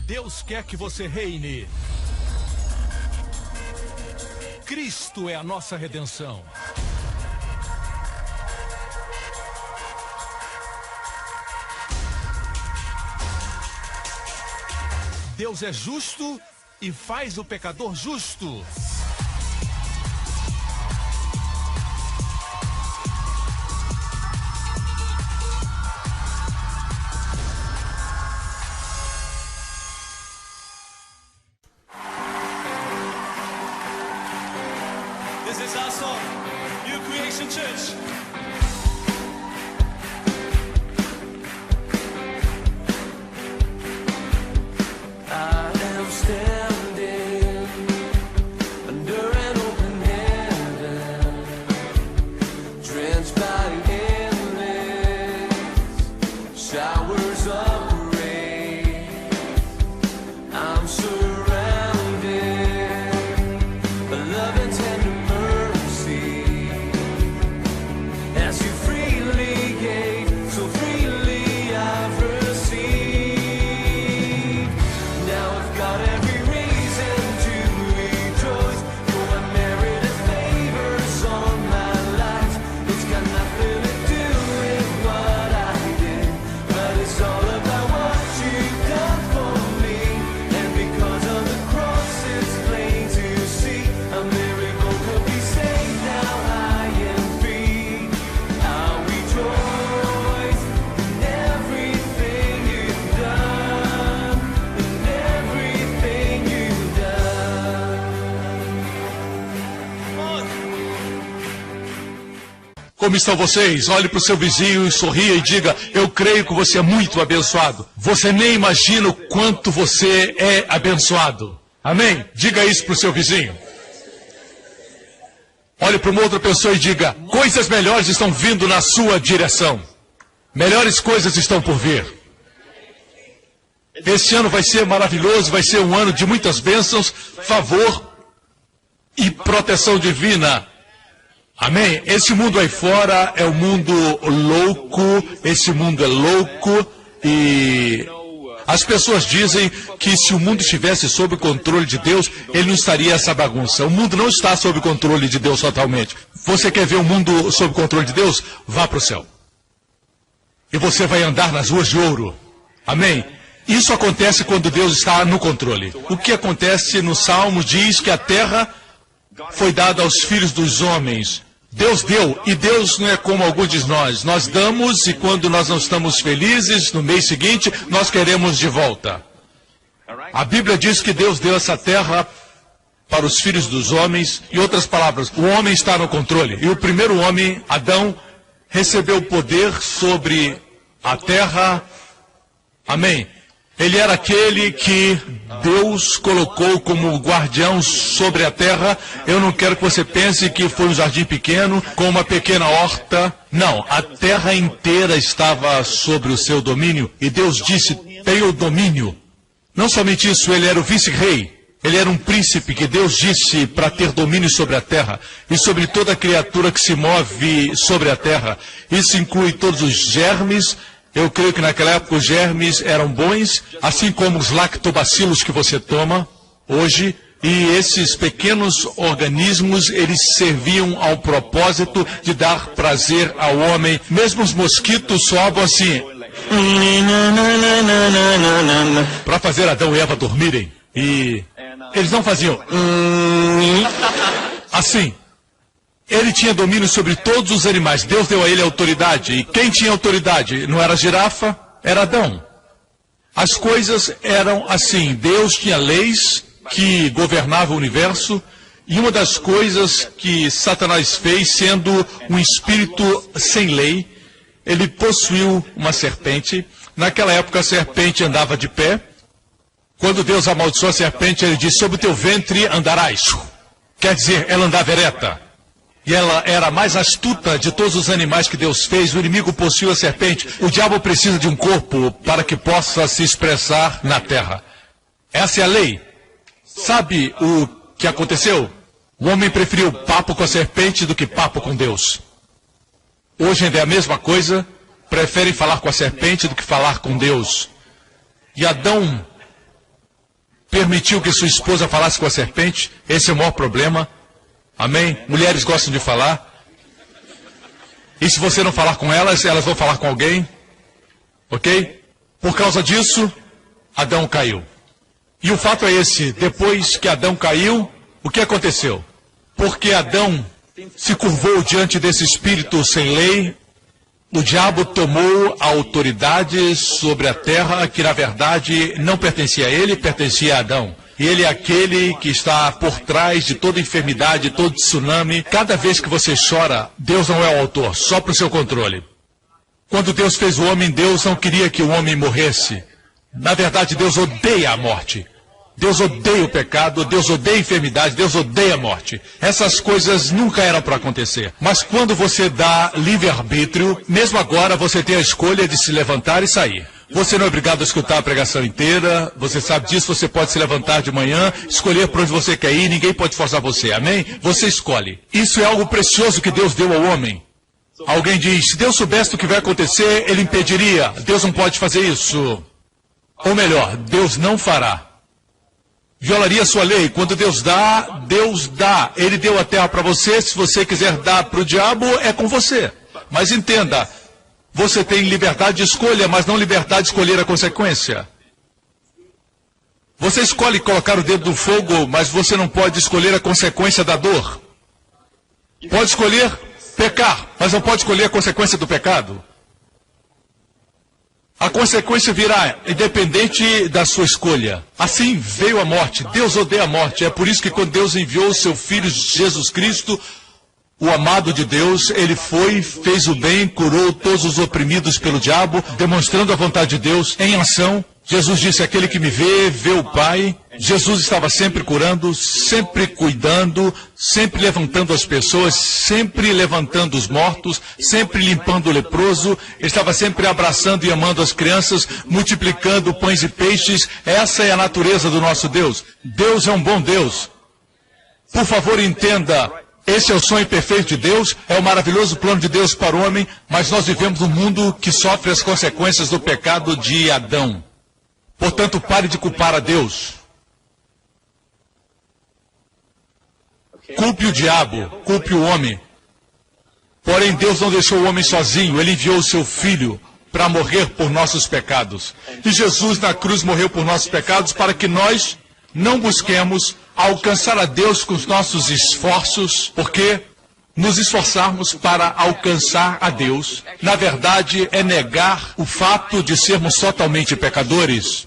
Deus quer que você reine. Cristo é a nossa redenção. Deus é justo e faz o pecador justo. This is our song, New Creation Church. I am standing under an open heaven, drenched by endless showers of rain. I'm surrounded by love and tender mercy, as you freely gave, so freely I've received. Now I've got every reason to rejoice, for unmerited favors on my life. It's got nothing to do with what I did, but it's all about what you've done for me. And because of the cross it's plain to see, a miracle could be saved. Now I am free. I'll rejoice in everything you've done, in everything you've done. Como estão vocês? Olhe para o seu vizinho e sorria e diga: eu creio que você é muito abençoado. Você nem imagina o quanto você é abençoado. Amém? Diga isso para o seu vizinho. Olhe para uma outra pessoa e diga: coisas melhores estão vindo na sua direção. Melhores coisas estão por vir. Esse ano vai ser maravilhoso, vai ser um ano de muitas bênçãos, favor e proteção divina. Amém? Esse mundo aí fora é um mundo louco, esse mundo é louco e as pessoas dizem que se o mundo estivesse sob o controle de Deus, ele não estaria essa bagunça. O mundo não está sob o controle de Deus totalmente. Você quer ver o mundo sob o controle de Deus? Vá para o céu. E você vai andar nas ruas de ouro. Amém? Isso acontece quando Deus está no controle. O que acontece no Salmo diz que a terra foi dada aos filhos dos homens. Deus deu, e Deus não é como alguns de nós. Nós damos, e quando nós não estamos felizes, no mês seguinte, nós queremos de volta. A Bíblia diz que Deus deu essa terra para os filhos dos homens. Em outras palavras, o homem está no controle. E o primeiro homem, Adão, recebeu o poder sobre a terra. Amém? Ele era aquele que Deus colocou como guardião sobre a terra. Eu não quero que você pense que foi um jardim pequeno, com uma pequena horta. Não, a terra inteira estava sobre o seu domínio. E Deus disse: tenha o domínio. Não somente isso, ele era o vice-rei. Ele era um príncipe que Deus disse para ter domínio sobre a terra. E sobre toda criatura que se move sobre a terra. Isso inclui todos os germes. Eu creio que naquela época os germes eram bons, assim como os lactobacilos que você toma hoje. E esses pequenos organismos, eles serviam ao propósito de dar prazer ao homem. Mesmo os mosquitos soavam assim, para fazer Adão e Eva dormirem. E eles não faziam assim. Ele tinha domínio sobre todos os animais. Deus deu a ele autoridade. E quem tinha autoridade? Não era a girafa, era Adão. As coisas eram assim. Deus tinha leis que governavam o universo. E uma das coisas que Satanás fez, sendo um espírito sem lei, ele possuiu uma serpente. Naquela época a serpente andava de pé. Quando Deus amaldiçoou a serpente, ele disse: sobre o teu ventre andarás. Quer dizer, ela andava ereta. E ela era a mais astuta de todos os animais que Deus fez. O inimigo possuiu a serpente. O diabo precisa de um corpo para que possa se expressar na terra. Essa é a lei. Sabe o que aconteceu? O homem preferiu papo com a serpente do que papo com Deus. Hoje ainda é a mesma coisa. Preferem falar com a serpente do que falar com Deus. E Adão permitiu que sua esposa falasse com a serpente. Esse é o maior problema. Amém? Mulheres gostam de falar. E se você não falar com elas, elas vão falar com alguém. Ok? Por causa disso, Adão caiu. E o fato é esse: depois que Adão caiu, o que aconteceu? Porque Adão se curvou diante desse espírito sem lei, o diabo tomou a autoridade sobre a terra, que na verdade não pertencia a ele, pertencia a Adão. E ele é aquele que está por trás de toda enfermidade, todo tsunami. Cada vez que você chora, Deus não é o autor, só para o seu controle. Quando Deus fez o homem, Deus não queria que o homem morresse. Na verdade, Deus odeia a morte. Deus odeia o pecado, Deus odeia a enfermidade, Deus odeia a morte. Essas coisas nunca eram para acontecer. Mas quando você dá livre-arbítrio, mesmo agora você tem a escolha de se levantar e sair. Você não é obrigado a escutar a pregação inteira, você sabe disso, você pode se levantar de manhã, escolher para onde você quer ir, ninguém pode forçar você, amém? Você escolhe. Isso é algo precioso que Deus deu ao homem. Alguém diz, se Deus soubesse o que vai acontecer, ele impediria. Deus não pode fazer isso. Ou melhor, Deus não fará. Violaria a sua lei. Quando Deus dá, Deus dá. Ele deu a terra para você. Se você quiser dar para o diabo, é com você. Mas entenda, você tem liberdade de escolha, mas não liberdade de escolher a consequência. Você escolhe colocar o dedo no fogo, mas você não pode escolher a consequência da dor. Pode escolher pecar, mas não pode escolher a consequência do pecado. A consequência virá, independente da sua escolha. Assim veio a morte. Deus odeia a morte. É por isso que quando Deus enviou o seu Filho Jesus Cristo, o amado de Deus, ele foi, fez o bem, curou todos os oprimidos pelo diabo, demonstrando a vontade de Deus em ação. Jesus disse, aquele que me vê, vê o Pai. Jesus estava sempre curando, sempre cuidando, sempre levantando as pessoas, sempre levantando os mortos, sempre limpando o leproso. Ele estava sempre abraçando e amando as crianças, multiplicando pães e peixes. Essa é a natureza do nosso Deus. Deus é um bom Deus. Por favor, entenda, esse é o sonho perfeito de Deus, é o maravilhoso plano de Deus para o homem, mas nós vivemos num mundo que sofre as consequências do pecado de Adão. Portanto, pare de culpar a Deus. Culpe o diabo, culpe o homem. Porém, Deus não deixou o homem sozinho. Ele enviou o seu Filho para morrer por nossos pecados. E Jesus na cruz morreu por nossos pecados para que nós não busquemos alcançar a Deus com os nossos esforços, porque nos esforçarmos para alcançar a Deus, na verdade, é negar o fato de sermos totalmente pecadores.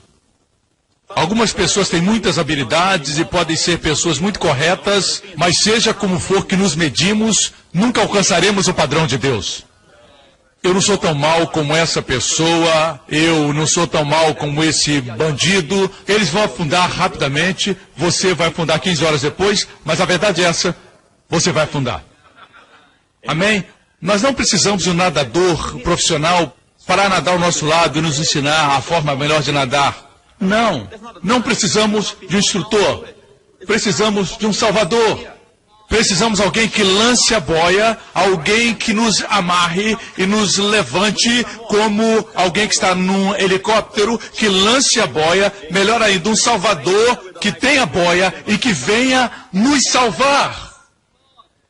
Algumas pessoas têm muitas habilidades e podem ser pessoas muito corretas, mas seja como for que nos medimos, nunca alcançaremos o padrão de Deus. Eu não sou tão mal como essa pessoa, eu não sou tão mal como esse bandido. Eles vão afundar rapidamente, você vai afundar 15 horas depois, mas a verdade é essa, você vai afundar. Amém? Nós não precisamos de um nadador profissional para nadar ao nosso lado e nos ensinar a forma melhor de nadar. Não, não precisamos de um instrutor, precisamos de um salvador. Precisamos de alguém que lance a boia, alguém que nos amarre e nos levante como alguém que está num helicóptero, que lance a boia, melhor ainda, um salvador que tenha boia e que venha nos salvar.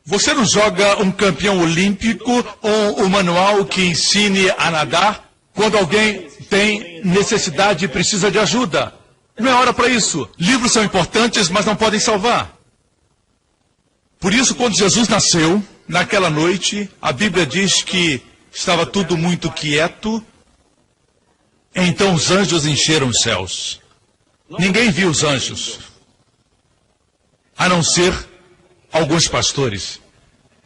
Você não joga um campeão olímpico ou um manual que ensine a nadar quando alguém tem necessidade e precisa de ajuda. Não é hora para isso. Livros são importantes, mas não podem salvar. Por isso, quando Jesus nasceu, naquela noite, a Bíblia diz que estava tudo muito quieto. Então os anjos encheram os céus. Ninguém viu os anjos, a não ser alguns pastores.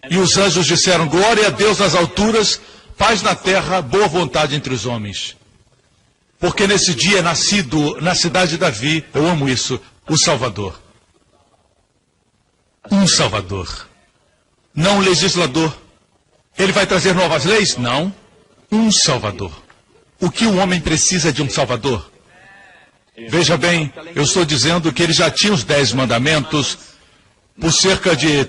E os anjos disseram, glória a Deus nas alturas, paz na terra, boa vontade entre os homens. Porque nesse dia é nascido na cidade de Davi, eu amo isso, o Salvador. Um Salvador. Não um legislador. Ele vai trazer novas leis? Não. Um Salvador. O que o homem precisa é de um Salvador? Veja bem, eu estou dizendo que ele já tinha os 10 mandamentos por cerca de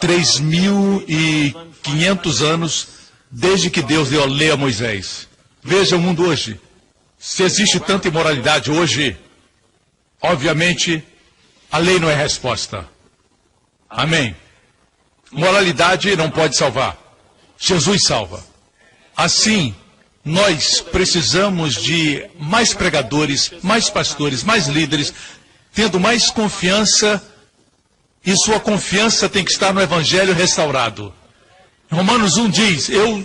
3.500 anos, desde que Deus deu a lei a Moisés. Veja o mundo hoje. Se existe tanta imoralidade hoje, Obviamente, a lei não é resposta. Amém. Moralidade não pode salvar. Jesus salva. Assim, nós precisamos de mais pregadores, mais pastores, mais líderes, tendo mais confiança, e sua confiança tem que estar no Evangelho restaurado. Romanos 1 diz, eu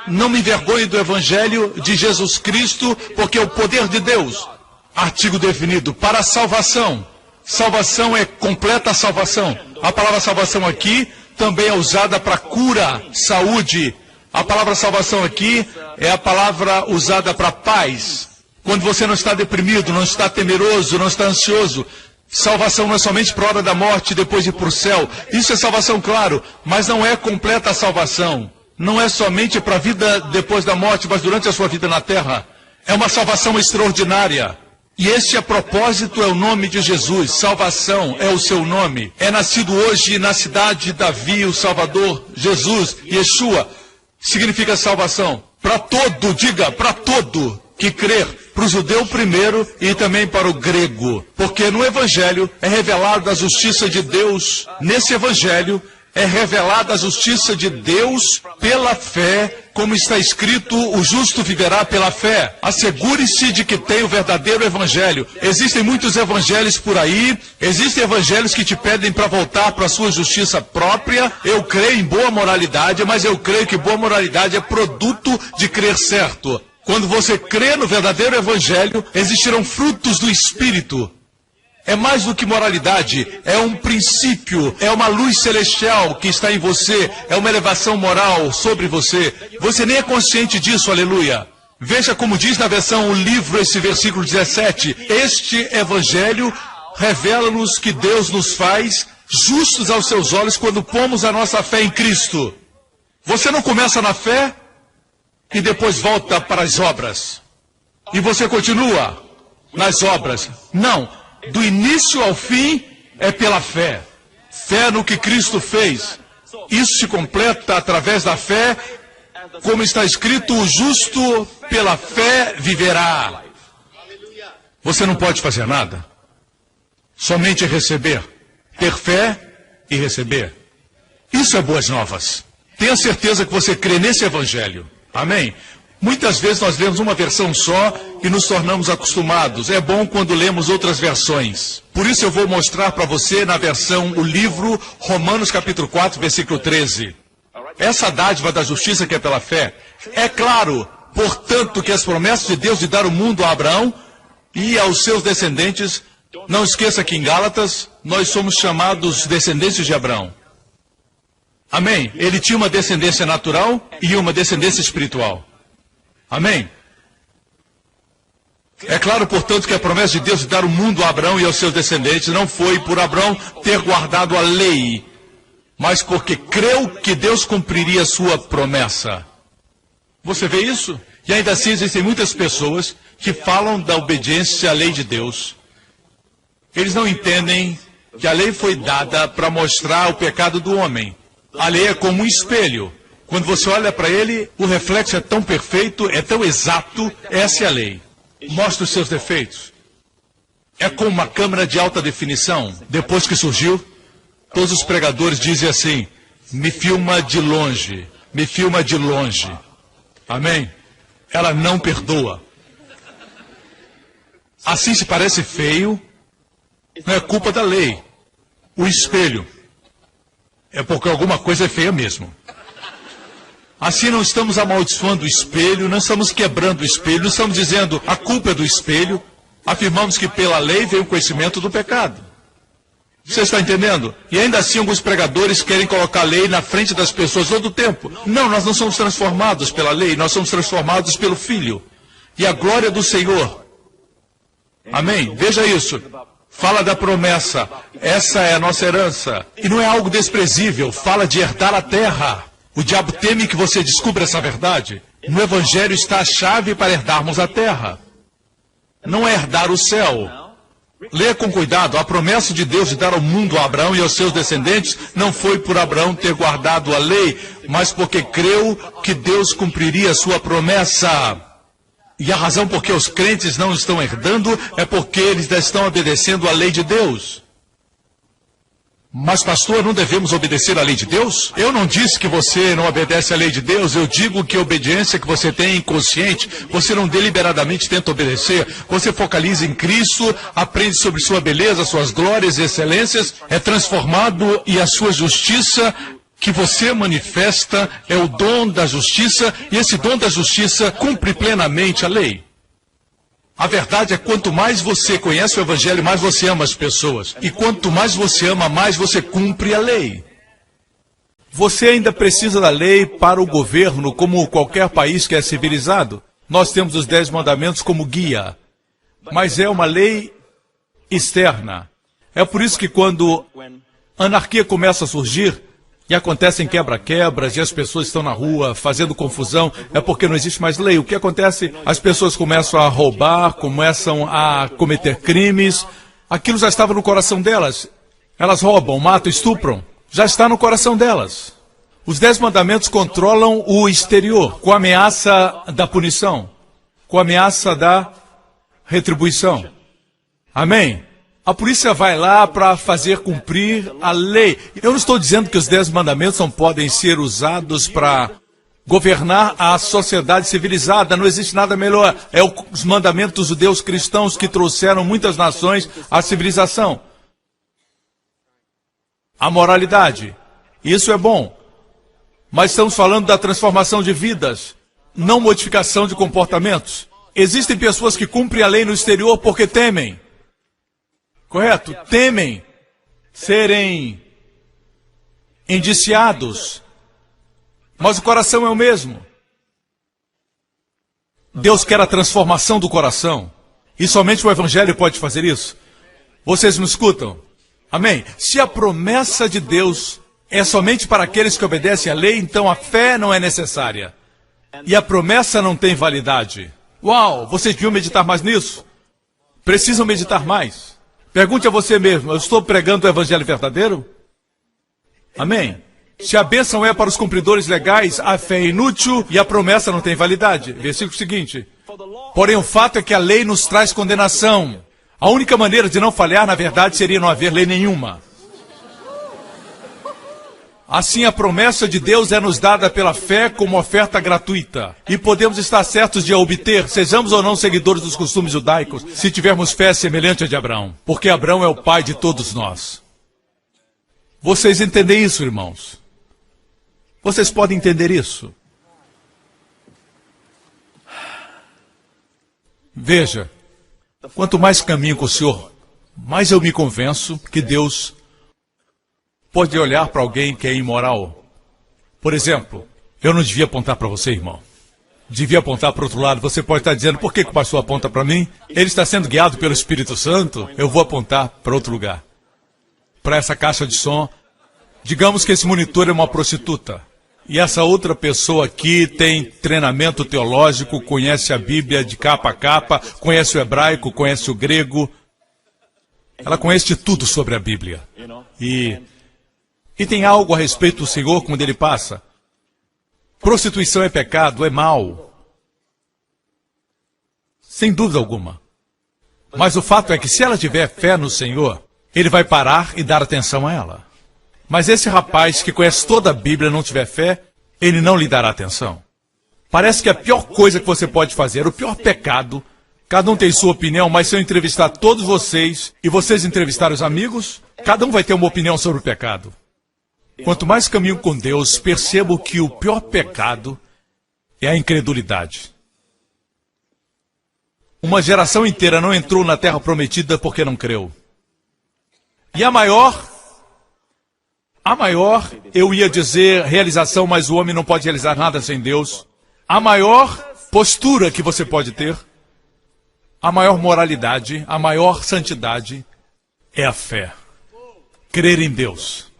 não me envergonho do Evangelho de Jesus Cristo, porque é o poder de Deus. Artigo definido, para a salvação. Salvação é completa salvação. A palavra salvação aqui também é usada para cura, saúde. A palavra salvação aqui é a palavra usada para paz. Quando você não está deprimido, não está temeroso, não está ansioso. Salvação não é somente para a hora da morte, depois de ir para o céu. Isso é salvação, claro, mas não é completa a salvação. Não é somente para a vida depois da morte, mas durante a sua vida na terra. É uma salvação extraordinária. E este a propósito é o nome de Jesus. Salvação é o seu nome. É nascido hoje na cidade de Davi, o Salvador, Jesus, Yeshua. Significa salvação. Para todo, diga, para todo que crer. Para o judeu primeiro e também para o grego. Porque no Evangelho é revelada a justiça de Deus. Nesse Evangelho é revelada a justiça de Deus pela fé, como está escrito, o justo viverá pela fé. Assegure-se de que tem o verdadeiro evangelho. Existem muitos evangelhos por aí, existem evangelhos que te pedem para voltar para a sua justiça própria. Eu creio em boa moralidade, mas eu creio que boa moralidade é produto de crer certo. Quando você crê no verdadeiro evangelho, existirão frutos do Espírito. É mais do que moralidade, é um princípio, é uma luz celestial que está em você, é uma elevação moral sobre você. Você nem é consciente disso, aleluia. Veja como diz na versão O Livro, esse versículo 17. Este evangelho revela-nos que Deus nos faz justos aos seus olhos quando pomos a nossa fé em Cristo. Você não começa na fé e depois volta para as obras. E você continua nas obras. Não. Do início ao fim é pela fé. Fé no que Cristo fez. Isso se completa através da fé, como está escrito, o justo pela fé viverá. Você não pode fazer nada. Somente receber. Ter fé e receber. Isso é boas novas. Tenha certeza que você crê nesse evangelho. Amém? Muitas vezes nós lemos uma versão só e nos tornamos acostumados. É bom quando lemos outras versões. Por isso eu vou mostrar para você na versão O Livro, Romanos capítulo 4, versículo 13. Essa dádiva da justiça que é pela fé. É claro, portanto, que as promessas de Deus de dar o mundo a Abraão e aos seus descendentes, não esqueça que em Gálatas nós somos chamados descendentes de Abraão. Amém? Ele tinha uma descendência natural e uma descendência espiritual. Amém? É claro, portanto, que a promessa de Deus de dar o mundo a Abraão e aos seus descendentes não foi por Abraão ter guardado a lei, mas porque creu que Deus cumpriria a sua promessa. Você vê isso? E ainda assim existem muitas pessoas que falam da obediência à lei de Deus. Eles não entendem que a lei foi dada para mostrar o pecado do homem. A lei é como um espelho. Quando você olha para ele, o reflexo é tão perfeito, é tão exato, essa é a lei. Mostra os seus defeitos. É como uma câmera de alta definição. Depois que surgiu, todos os pregadores dizem assim, me filma de longe, me filma de longe. Amém? Ela não perdoa. Assim se parece feio, não é culpa da lei. O espelho. É porque alguma coisa é feia mesmo. Assim não estamos amaldiçoando o espelho, não estamos quebrando o espelho, não estamos dizendo a culpa é do espelho. Afirmamos que pela lei veio o conhecimento do pecado. Você está entendendo? E ainda assim alguns pregadores querem colocar a lei na frente das pessoas todo o tempo. Não, nós não somos transformados pela lei, nós somos transformados pelo Filho. E a glória do Senhor. Amém? Veja isso. Fala da promessa. Essa é a nossa herança. E não é algo desprezível. Fala de herdar a terra. O diabo teme que você descubra essa verdade. No Evangelho está a chave para herdarmos a terra. Não é herdar o céu. Leia com cuidado. A promessa de Deus de dar ao mundo a Abraão e aos seus descendentes não foi por Abraão ter guardado a lei, mas porque creu que Deus cumpriria a sua promessa. E a razão por que os crentes não estão herdando é porque eles estão obedecendo à lei de Deus. Mas, pastor, não devemos obedecer à lei de Deus? Eu não disse que você não obedece à lei de Deus. Eu digo que a obediência que você tem é inconsciente. Você não deliberadamente tenta obedecer. Você focaliza em Cristo, aprende sobre sua beleza, suas glórias e excelências, é transformado e a sua justiça que você manifesta é o dom da justiça, e esse dom da justiça cumpre plenamente a lei. A verdade é que quanto mais você conhece o Evangelho, mais você ama as pessoas. E quanto mais você ama, mais você cumpre a lei. Você ainda precisa da lei para o governo, como qualquer país que é civilizado. Nós temos os 10 mandamentos como guia. Mas é uma lei externa. É por isso que quando a anarquia começa a surgir, e acontecem quebra-quebras, e as pessoas estão na rua fazendo confusão, é porque não existe mais lei. O que acontece? As pessoas começam a roubar, começam a cometer crimes. Aquilo já estava no coração delas. Elas roubam, matam, estupram. Já está no coração delas. Os 10 mandamentos controlam o exterior, com a ameaça da punição, com a ameaça da retribuição. Amém? A polícia vai lá para fazer cumprir a lei. Eu não estou dizendo que os 10 mandamentos não podem ser usados para governar a sociedade civilizada. Não existe nada melhor. É os mandamentos judeus cristãos que trouxeram muitas nações à civilização. A moralidade. Isso é bom. Mas estamos falando da transformação de vidas, não modificação de comportamentos. Existem pessoas que cumprem a lei no exterior porque temem. Correto? Temem serem indiciados. Mas o coração é o mesmo. Deus quer a transformação do coração. E somente o Evangelho pode fazer isso. Vocês me escutam? Amém? Se a promessa de Deus é somente para aqueles que obedecem à lei, então a fé não é necessária. E a promessa não tem validade. Uau! Vocês deviam meditar mais nisso? Precisam meditar mais. Pergunte a você mesmo, eu estou pregando o Evangelho verdadeiro? Amém? Se a bênção é para os cumpridores legais, a fé é inútil e a promessa não tem validade. Versículo seguinte. Porém, o fato é que a lei nos traz condenação. A única maneira de não falhar, na verdade, seria não haver lei nenhuma. Assim, a promessa de Deus é nos dada pela fé como oferta gratuita. E podemos estar certos de a obter, sejamos ou não seguidores dos costumes judaicos, se tivermos fé semelhante à de Abraão. Porque Abraão é o pai de todos nós. Vocês entendem isso, irmãos? Vocês podem entender isso? Veja, quanto mais caminho com o Senhor, mais eu me convenço que Deus pode olhar para alguém que é imoral. Por exemplo, eu não devia apontar para você, irmão. Devia apontar para o outro lado. Você pode estar dizendo, por que o pastor aponta para mim? Ele está sendo guiado pelo Espírito Santo. Eu vou apontar para outro lugar. Para essa caixa de som. Digamos que esse monitor é uma prostituta. E essa outra pessoa aqui tem treinamento teológico, conhece a Bíblia de capa a capa, conhece o hebraico, conhece o grego. Ela conhece tudo sobre a Bíblia. E tem algo a respeito do Senhor quando ele passa. Prostituição é pecado, é mal. Sem dúvida alguma. Mas o fato é que se ela tiver fé no Senhor, ele vai parar e dar atenção a ela. Mas esse rapaz que conhece toda a Bíblia e não tiver fé, ele não lhe dará atenção. Parece que a pior coisa que você pode fazer, o pior pecado, cada um tem sua opinião, mas se eu entrevistar todos vocês e vocês entrevistarem os amigos, cada um vai ter uma opinião sobre o pecado. Quanto mais caminho com Deus, percebo que o pior pecado é a incredulidade. Uma geração inteira não entrou na terra prometida porque não creu. E a maior, eu ia dizer realização, mas o homem não pode realizar nada sem Deus. A maior postura que você pode ter, a maior moralidade, a maior santidade é a fé. Crer em Deus.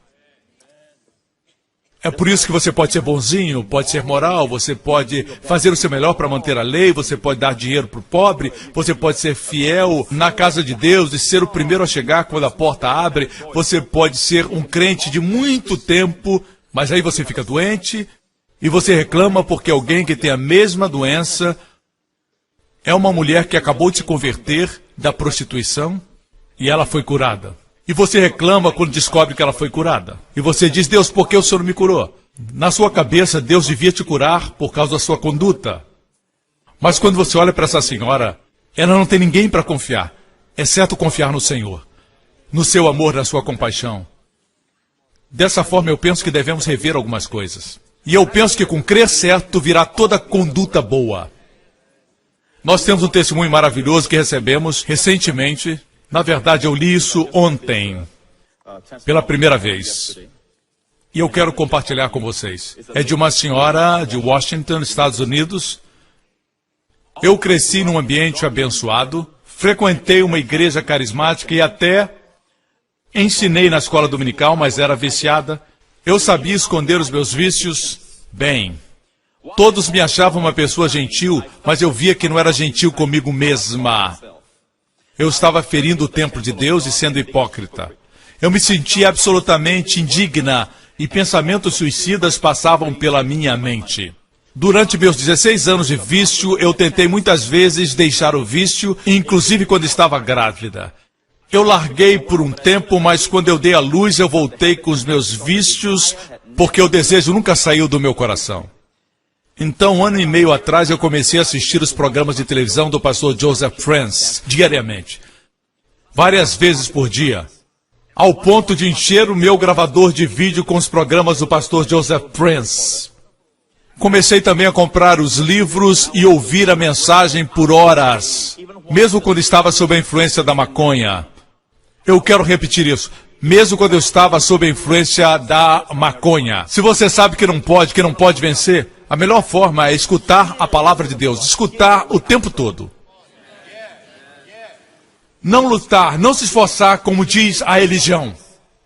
É por isso que você pode ser bonzinho, pode ser moral, você pode fazer o seu melhor para manter a lei, você pode dar dinheiro para o pobre, você pode ser fiel na casa de Deus e ser o primeiro a chegar quando a porta abre, você pode ser um crente de muito tempo, mas aí você fica doente e você reclama porque alguém que tem a mesma doença É uma mulher que acabou de se converter da prostituição e ela foi curada. E você reclama quando descobre que ela foi curada. E você diz, Deus, por que o Senhor não me curou? Na sua cabeça, Deus devia te curar por causa da sua conduta. Mas quando você olha para essa senhora, ela não tem ninguém para confiar, exceto confiar no Senhor, no seu amor, na sua compaixão. Dessa forma, eu penso que devemos rever algumas coisas. E eu penso que com crer certo virá toda conduta boa. Nós temos um testemunho maravilhoso que recebemos recentemente. Na verdade, eu li isso ontem, pela primeira vez. E eu quero compartilhar com vocês. É de uma senhora de Washington, Estados Unidos. Eu cresci num ambiente abençoado, frequentei uma igreja carismática e até ensinei na escola dominical, mas era viciada. Eu sabia esconder os meus vícios bem. Todos me achavam uma pessoa gentil, mas eu via que não era gentil comigo mesma. Eu estava ferindo o templo de Deus e sendo hipócrita. Eu me sentia absolutamente indigna e pensamentos suicidas passavam pela minha mente. Durante meus 16 anos de vício, eu tentei muitas vezes deixar o vício, inclusive quando estava grávida. Eu larguei por um tempo, mas quando eu dei à luz, eu voltei com os meus vícios, porque o desejo nunca saiu do meu coração. Então, 1 ano e meio atrás, eu comecei a assistir os programas de televisão do pastor Joseph Prince, diariamente. Várias vezes por dia. Ao ponto de encher o meu gravador de vídeo com os programas do pastor Joseph Prince. Comecei também a comprar os livros e ouvir a mensagem por horas, mesmo quando estava sob a influência da maconha. Eu quero repetir isso. Mesmo quando eu estava sob a influência da maconha. Se você sabe que não pode vencer, a melhor forma é escutar a palavra de Deus, escutar o tempo todo. Não lutar, não se esforçar, como diz a religião.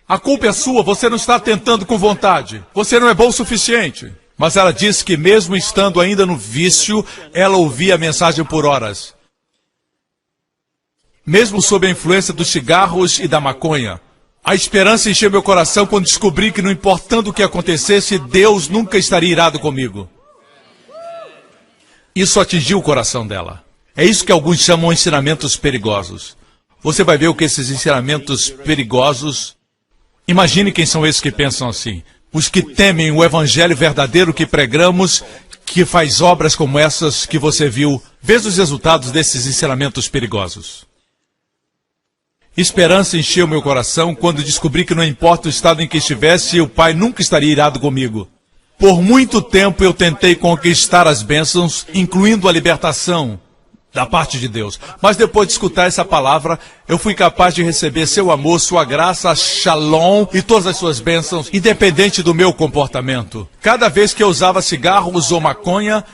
A culpa é sua, você não está tentando com vontade. Você não é bom o suficiente. Mas ela disse que mesmo estando ainda no vício, ela ouvia a mensagem por horas. Mesmo sob a influência dos cigarros e da maconha. A esperança encheu meu coração quando descobri que não importando o que acontecesse, Deus nunca estaria irado comigo. Isso atingiu o coração dela. É isso que alguns chamam de ensinamentos perigosos. Você vai ver o que esses ensinamentos perigosos... Imagine quem são esses que pensam assim. Os que temem o evangelho verdadeiro que pregamos, que faz obras como essas que você viu. Veja os resultados desses ensinamentos perigosos. Esperança encheu meu coração quando descobri que não importa o estado em que estivesse, o Pai nunca estaria irado comigo. Por muito tempo eu tentei conquistar as bênçãos, incluindo a libertação da parte de Deus. Mas depois de escutar essa palavra, eu fui capaz de receber seu amor, sua graça, shalom e todas as suas bênçãos, independente do meu comportamento. Cada vez que eu usava cigarros ou maconha,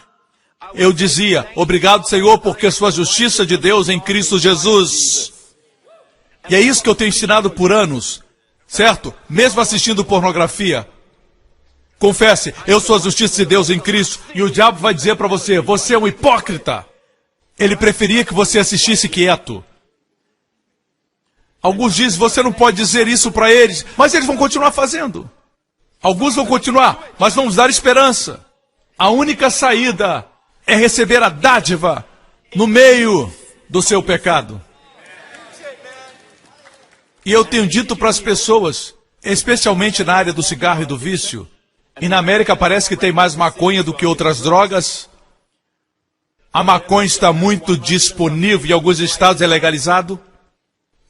eu dizia, obrigado, Senhor, porque sua justiça de Deus em Cristo Jesus. E é isso que eu tenho ensinado por anos, certo? Mesmo assistindo pornografia. Confesse, eu sou a justiça de Deus em Cristo. E o diabo vai dizer para você, você é um hipócrita. Ele preferia que você assistisse quieto. Alguns dizem, você não pode dizer isso para eles, mas eles vão continuar fazendo. Alguns vão continuar, mas vamos dar esperança. A única saída é receber a dádiva no meio do seu pecado. E eu tenho dito para as pessoas, especialmente na área do cigarro e do vício, e na América parece que tem mais maconha do que outras drogas. A maconha está muito disponível, em alguns estados é legalizado.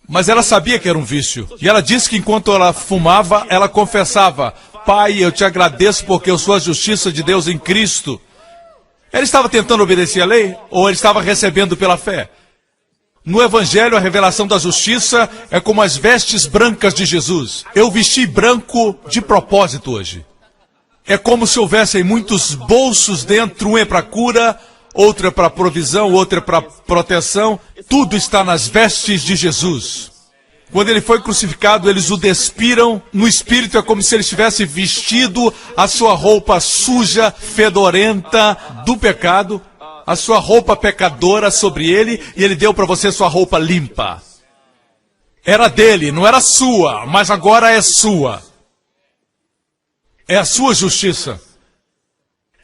Mas ela sabia que era um vício. E ela disse que enquanto ela fumava, ela confessava, Pai, eu te agradeço porque eu sou a justiça de Deus em Cristo. Ela estava tentando obedecer a lei ou ela estava recebendo pela fé? No Evangelho, a revelação da justiça é como as vestes brancas de Jesus. Eu vesti branco de propósito hoje. É como se houvessem muitos bolsos dentro, um é para cura, outro é para provisão, outro é para proteção. Tudo está nas vestes de Jesus. Quando ele foi crucificado, eles o despiram. No espírito é como se ele tivesse vestido a sua roupa suja, fedorenta do pecado, a sua roupa pecadora sobre ele, e ele deu para você sua roupa limpa. Era dele, não era sua, mas agora é sua. É a sua justiça.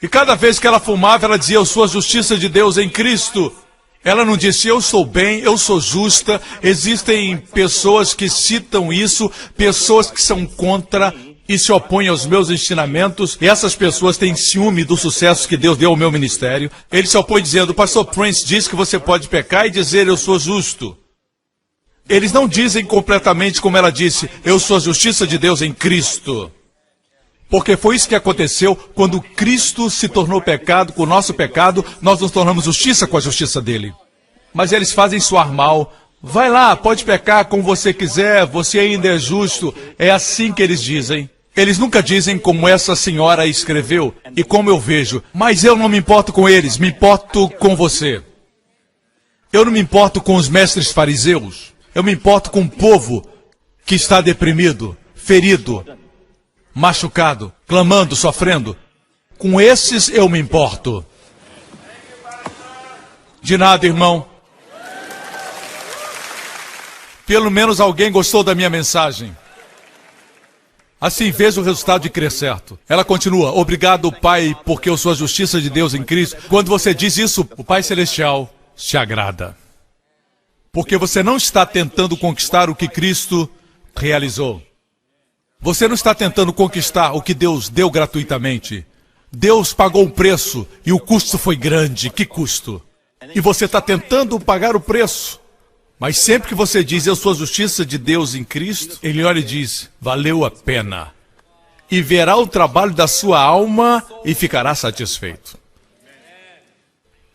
E cada vez que ela fumava, ela dizia, eu sou a justiça de Deus em Cristo. Ela não disse, eu sou bem, eu sou justa. Existem pessoas que citam isso, pessoas que são contra e se opõem aos meus ensinamentos. E essas pessoas têm ciúme do sucesso que Deus deu ao meu ministério. Ele se opõe dizendo, o pastor Prince diz que você pode pecar e dizer, eu sou justo. Eles não dizem completamente como ela disse, eu sou a justiça de Deus em Cristo. Porque foi isso que aconteceu quando Cristo se tornou pecado, com o nosso pecado, nós nos tornamos justiça com a justiça dele. Mas eles fazem soar mal. Vai lá, pode pecar como você quiser, você ainda é justo. É assim que eles dizem. Eles nunca dizem como essa senhora escreveu e como eu vejo. Mas eu não me importo com eles, me importo com você. Eu não me importo com os mestres fariseus. Eu me importo com o povo que está deprimido, ferido, machucado, clamando, sofrendo. Com esses eu me importo. De nada, irmão. Pelo menos alguém gostou da minha mensagem. Assim, veja o resultado de crer certo. Ela continua, obrigado, Pai, porque eu sou a justiça de Deus em Cristo. Quando você diz isso, o Pai Celestial se agrada. Porque você não está tentando conquistar o que Cristo realizou. Você não está tentando conquistar o que Deus deu gratuitamente. Deus pagou um preço e o custo foi grande. Que custo? E você está tentando pagar o preço. Mas sempre que você diz, eu sou a justiça de Deus em Cristo, Ele olha e diz, valeu a pena. E verá o trabalho da sua alma e ficará satisfeito.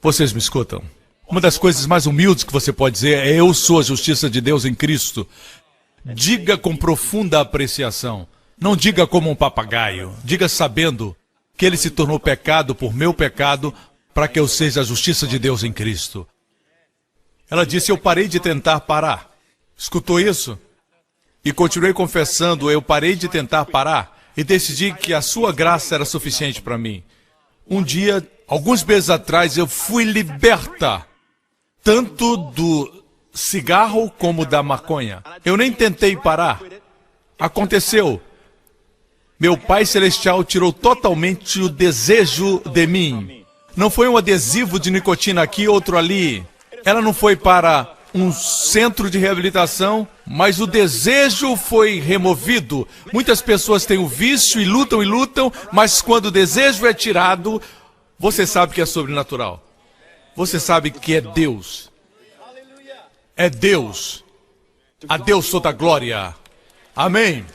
Vocês me escutam? Uma das coisas mais humildes que você pode dizer é, eu sou a justiça de Deus em Cristo. Diga com profunda apreciação. Não diga como um papagaio. Diga sabendo que Ele se tornou pecado por meu pecado para que eu seja a justiça de Deus em Cristo. Ela disse, eu parei de tentar parar. Escutou isso? E continuei confessando, eu parei de tentar parar e decidi que a sua graça era suficiente para mim. Um dia, alguns meses atrás, eu fui liberta, tanto do cigarro como da maconha. Eu nem tentei parar. Aconteceu. Meu Pai Celestial tirou totalmente o desejo de mim. Não foi um adesivo de nicotina aqui, outro ali. Ela não foi para um centro de reabilitação, mas o desejo foi removido. Muitas pessoas têm o vício e lutam, mas quando o desejo é tirado, você sabe que é sobrenatural. Você sabe que é Deus. É Deus. A Deus toda a glória. Amém.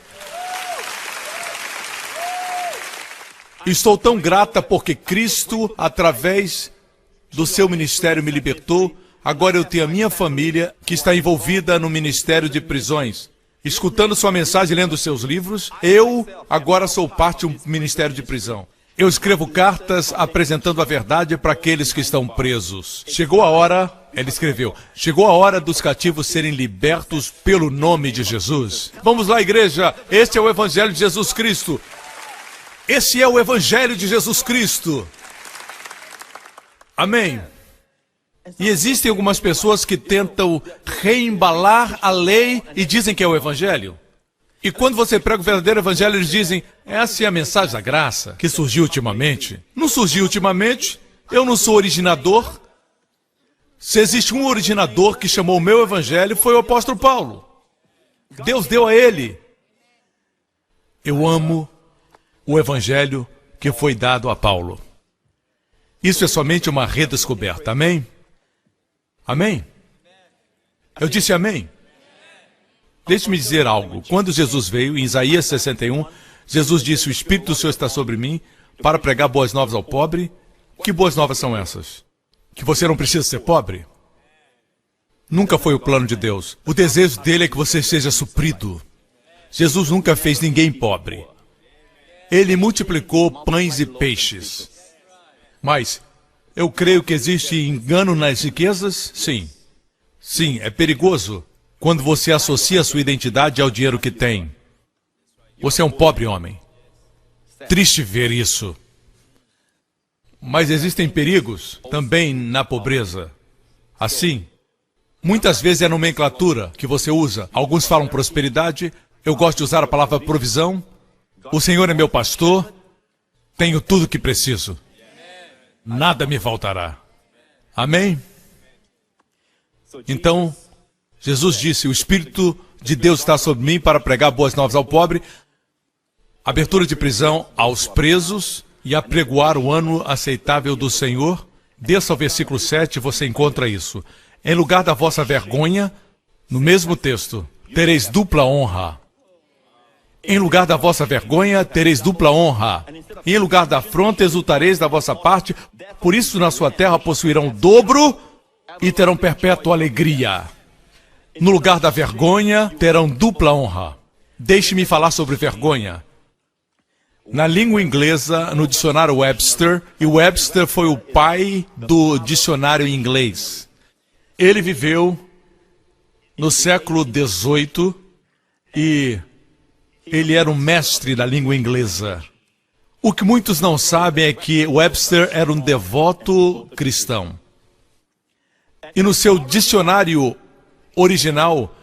Estou tão grata porque Cristo, através do seu ministério, me libertou. Agora eu tenho a minha família que está envolvida no Ministério de Prisões. Escutando sua mensagem, lendo seus livros, eu agora sou parte do Ministério de Prisão. Eu escrevo cartas apresentando a verdade para aqueles que estão presos. Chegou a hora, ele escreveu, chegou a hora dos cativos serem libertos pelo nome de Jesus. Vamos lá, igreja, este é o Evangelho de Jesus Cristo. Esse é o Evangelho de Jesus Cristo. Amém. E existem algumas pessoas que tentam reembalar a lei e dizem que é o Evangelho. E quando você prega o verdadeiro Evangelho, eles dizem, essa é a mensagem da graça que surgiu ultimamente. Não surgiu ultimamente, eu não sou originador. Se existe um originador que chamou o meu Evangelho, foi o apóstolo Paulo. Deus deu a ele. Eu amo o Evangelho que foi dado a Paulo. Isso é somente uma redescoberta, amém? Amém? Eu disse amém. Deixe-me dizer algo. Quando Jesus veio, em Isaías 61, Jesus disse, o Espírito do Senhor está sobre mim para pregar boas novas ao pobre. Que boas novas são essas? Que você não precisa ser pobre? Nunca foi o plano de Deus. O desejo dele é que você seja suprido. Jesus nunca fez ninguém pobre. Ele multiplicou pães e peixes. Mas eu creio que existe engano nas riquezas? Sim. Sim, é perigoso quando você associa a sua identidade ao dinheiro que tem. Você é um pobre homem. Triste ver isso. Mas existem perigos também na pobreza. Assim, muitas vezes é a nomenclatura que você usa. Alguns falam prosperidade. Eu gosto de usar a palavra provisão. O Senhor é meu pastor. Tenho tudo o que preciso. Nada me faltará. Amém? Então, Jesus disse, o Espírito de Deus está sobre mim para pregar boas novas ao pobre, abertura de prisão aos presos e apregoar o ano aceitável do Senhor. Desça ao versículo 7, você encontra isso. Em lugar da vossa vergonha, no mesmo texto, tereis dupla honra. Em lugar da vossa vergonha, tereis dupla honra. E em lugar da afronta, exultareis da vossa parte. Por isso, na sua terra possuirão o dobro e terão perpétua alegria. No lugar da vergonha, terão dupla honra. Deixe-me falar sobre vergonha. Na língua inglesa, no dicionário Webster, e Webster foi o pai do dicionário inglês. Ele viveu no século XVIII e ele era um mestre da língua inglesa. O que muitos não sabem é que Webster era um devoto cristão. E no seu dicionário original,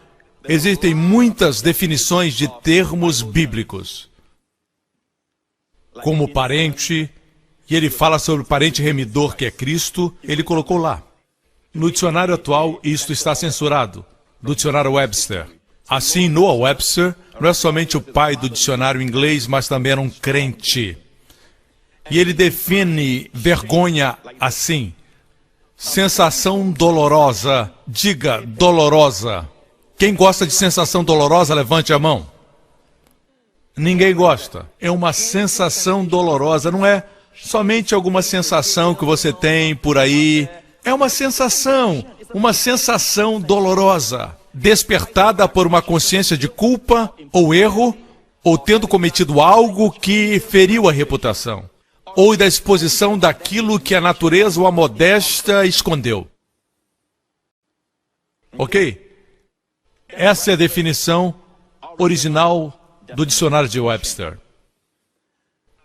existem muitas definições de termos bíblicos. Como parente, e ele fala sobre o parente remidor que é Cristo, ele colocou lá. No dicionário atual, isto está censurado, do dicionário Webster. Assim, Noah Webster não é somente o pai do dicionário inglês, mas também era um crente. E ele define vergonha assim: sensação dolorosa. Diga, dolorosa. Quem gosta de sensação dolorosa, levante a mão. Ninguém gosta. É uma sensação dolorosa, não é somente alguma sensação que você tem por aí. É uma sensação dolorosa, despertada por uma consciência de culpa ou erro, ou tendo cometido algo que feriu a reputação, ou da exposição daquilo que a natureza ou a modéstia escondeu. Ok? Essa é a definição original do dicionário de Webster.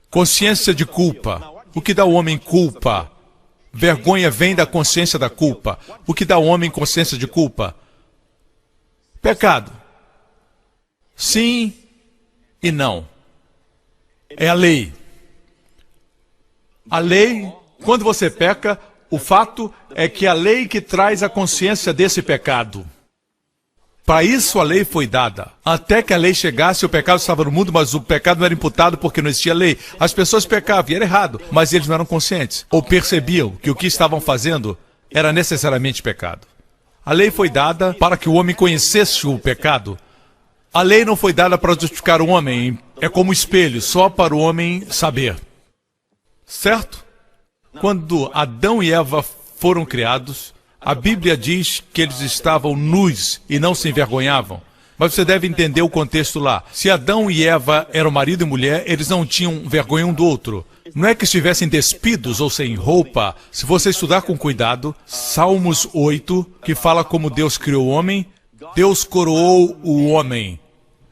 Consciência de culpa. O que dá ao homem culpa? Vergonha vem da consciência da culpa. O que dá ao homem consciência de culpa? Pecado. Sim e não. É a lei. A lei, quando você peca, o fato é que é a lei que traz a consciência desse pecado. Para isso a lei foi dada. Até que a lei chegasse, o pecado estava no mundo, mas o pecado não era imputado porque não existia lei. As pessoas pecavam e era errado, mas eles não eram conscientes. Ou percebiam que o que estavam fazendo era necessariamente pecado. A lei foi dada para que o homem conhecesse o pecado. A lei não foi dada para justificar o homem. É como um espelho, só para o homem saber. Certo? Quando Adão e Eva foram criados, a Bíblia diz que eles estavam nus e não se envergonhavam. Mas você deve entender o contexto lá. Se Adão e Eva eram marido e mulher, eles não tinham vergonha um do outro. Não é que estivessem despidos ou sem roupa. Se você estudar com cuidado, Salmos 8, que fala como Deus criou o homem, Deus coroou o homem.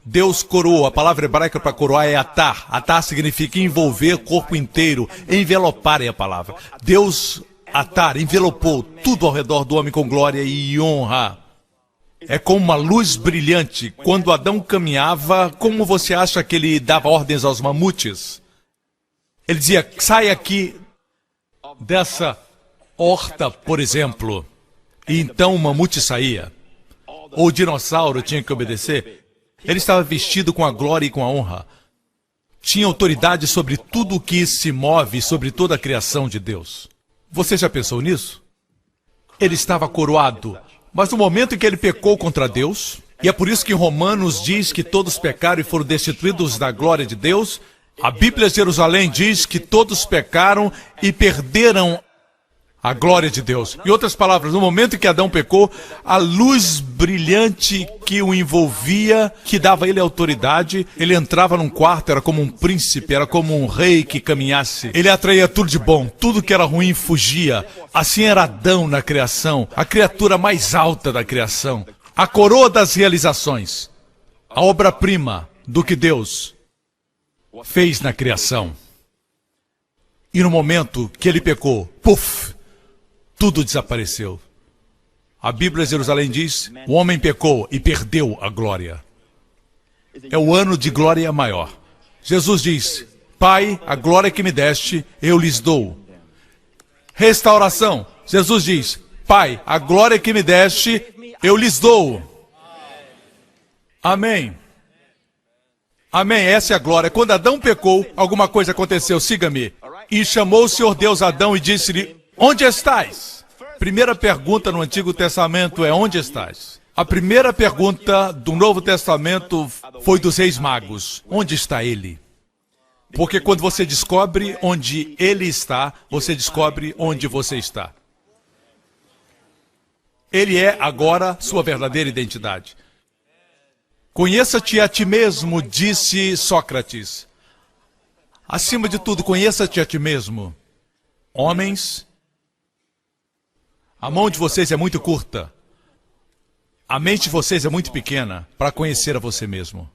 Deus coroou. A palavra hebraica para coroar é atar. Atar significa envolver o corpo inteiro. Envelopar é a palavra. Deus atar, envelopou tudo ao redor do homem com glória e honra. É como uma luz brilhante. Quando Adão caminhava, como você acha que ele dava ordens aos mamutes? Ele dizia, sai aqui dessa horta, por exemplo. E então o mamute saía. Ou o dinossauro tinha que obedecer. Ele estava vestido com a glória e com a honra. Tinha autoridade sobre tudo o que se move, sobre toda a criação de Deus. Você já pensou nisso? Ele estava coroado. Mas no momento em que ele pecou contra Deus, e é por isso que em Romanos diz que todos pecaram e foram destituídos da glória de Deus, a Bíblia de Jerusalém diz que todos pecaram e perderam a glória de Deus. Em outras palavras, no momento em que Adão pecou, a luz brilhante que o envolvia, que dava a ele autoridade, ele entrava num quarto, era como um príncipe, era como um rei que caminhasse. Ele atraía tudo de bom, tudo que era ruim fugia. Assim era Adão na criação, a criatura mais alta da criação, a coroa das realizações, a obra-prima do que Deus fez na criação. E no momento que ele pecou, puf! Tudo desapareceu. A Bíblia de Jerusalém diz, o homem pecou e perdeu a glória. É o ano de glória maior. Jesus diz, Pai, a glória que me deste, eu lhes dou. Restauração. Jesus diz, Pai, a glória que me deste, eu lhes dou. Amém. Amém, essa é a glória. Quando Adão pecou, alguma coisa aconteceu, siga-me. E chamou o Senhor Deus Adão e disse-lhe, onde estás? Primeira pergunta no Antigo Testamento é, onde estás? A primeira pergunta do Novo Testamento foi dos reis magos, onde está ele? Porque quando você descobre onde ele está, você descobre onde você está. Ele é agora sua verdadeira identidade. Conheça-te a ti mesmo, disse Sócrates. Acima de tudo, conheça-te a ti mesmo. Homens, a mão de vocês é muito curta. A mente de vocês é muito pequena para conhecer a você mesmo.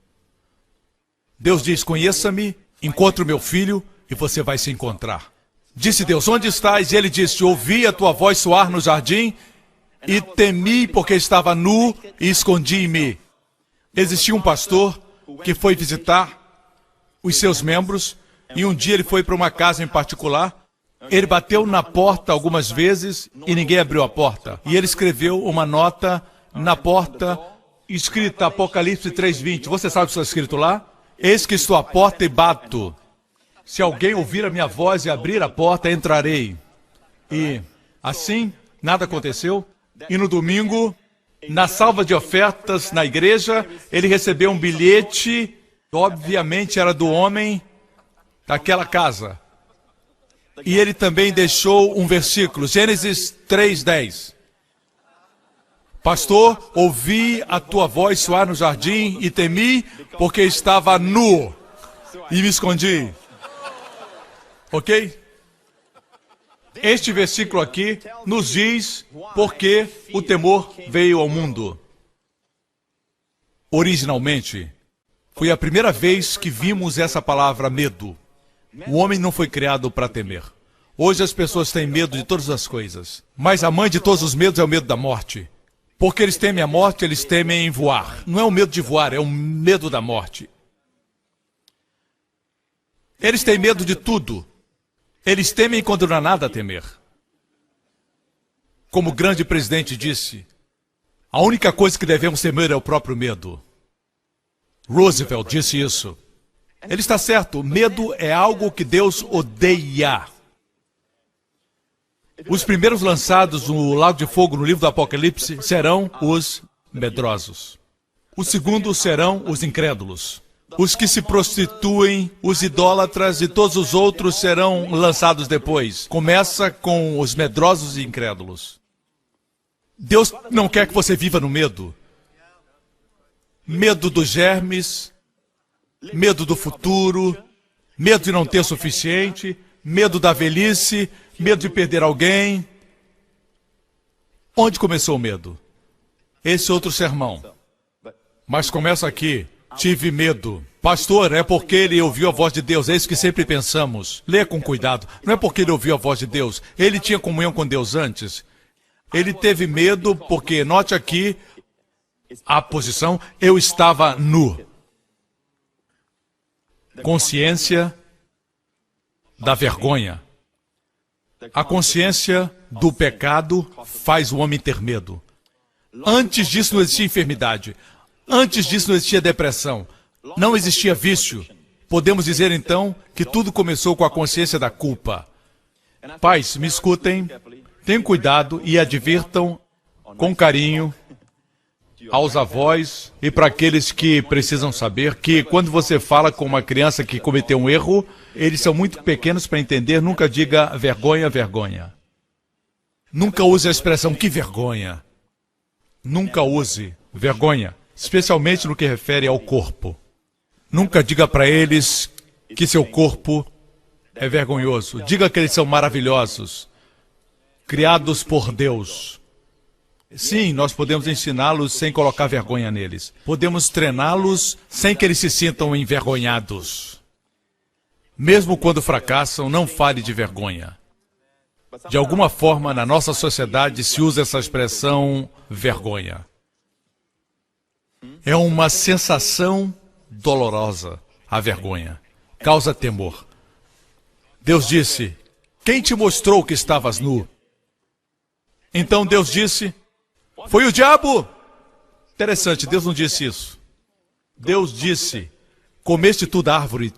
Deus diz, conheça-me, encontre o meu filho e você vai se encontrar. Disse Deus, onde estás? E ele disse, ouvi a tua voz soar no jardim e temi porque estava nu e escondi-me. Existia um pastor que foi visitar os seus membros e um dia ele foi para uma casa em particular. Ele bateu na porta algumas vezes e ninguém abriu a porta. E ele escreveu uma nota na porta, escrita Apocalipse 3:20. Você sabe o que está escrito lá? Eis que estou à porta e bato. Se alguém ouvir a minha voz e abrir a porta, entrarei. E assim, nada aconteceu. E no domingo, na salva de ofertas na igreja, ele recebeu um bilhete, obviamente era do homem daquela casa. E ele também deixou um versículo, Gênesis 3:10. Pastor, ouvi a tua voz soar no jardim e temi, porque estava nu e me escondi. Ok? Este versículo aqui nos diz porque o temor veio ao mundo. Originalmente, foi a primeira vez que vimos essa palavra medo. O homem não foi criado para temer. Hoje as pessoas têm medo de todas as coisas. Mas a mãe de todos os medos é o medo da morte. Porque eles temem a morte, eles temem voar. Não é o medo de voar, é o medo da morte. Eles têm medo de tudo. Eles temem quando não há nada a temer. Como o grande presidente disse, a única coisa que devemos temer é o próprio medo. Roosevelt disse isso. Ele está certo, medo é algo que Deus odeia. Os primeiros lançados no Lago de Fogo no livro do Apocalipse serão os medrosos. Os segundos serão os incrédulos. Os que se prostituem, os idólatras e todos os outros serão lançados depois. Começa com os medrosos e incrédulos. Deus não quer que você viva no medo. Medo dos germes, medo do futuro, medo de não ter o suficiente, medo da velhice, medo de perder alguém. Onde começou o medo? Esse outro sermão. Mas começa aqui. Tive medo. Pastor, é porque ele ouviu a voz de Deus. É isso que sempre pensamos. Leia com cuidado. Não é porque ele ouviu a voz de Deus. Ele tinha comunhão com Deus antes. Ele teve medo porque, note aqui, a posição, eu estava nu. Consciência da vergonha. A consciência do pecado faz o homem ter medo. Antes disso não existia enfermidade. Antes disso não existia depressão. Não existia vício. Podemos dizer então que tudo começou com a consciência da culpa. Pais, me escutem. Tenham cuidado e advirtam com carinho aos avós e para aqueles que precisam saber que quando você fala com uma criança que cometeu um erro, eles são muito pequenos para entender, nunca diga vergonha, vergonha. Nunca use a expressão que vergonha. Nunca use vergonha, especialmente no que refere ao corpo. Nunca diga para eles que seu corpo é vergonhoso. Diga que eles são maravilhosos, criados por Deus. Sim, nós podemos ensiná-los sem colocar vergonha neles. Podemos treiná-los sem que eles se sintam envergonhados. Mesmo quando fracassam, não fale de vergonha. De alguma forma, na nossa sociedade, se usa essa expressão vergonha. É uma sensação dolorosa, a vergonha. Causa temor. Deus disse, quem te mostrou que estavas nu? Então Deus disse, foi o diabo. Interessante, Deus não disse isso. Deus disse, comeste tu da árvore.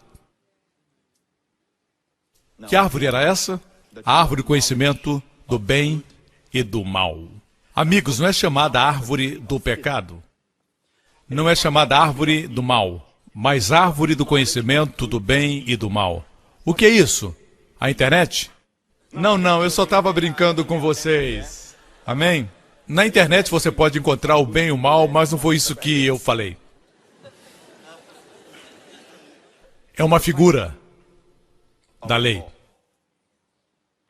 Que árvore era essa? A árvore do conhecimento do bem e do mal. Amigos, não é chamada árvore do pecado. Não é chamada árvore do mal, mas árvore do conhecimento do bem e do mal. O que é isso? A internet? Não, eu só estava brincando com vocês. Amém? Na internet você pode encontrar o bem e o mal, mas não foi isso que eu falei. É uma figura da lei.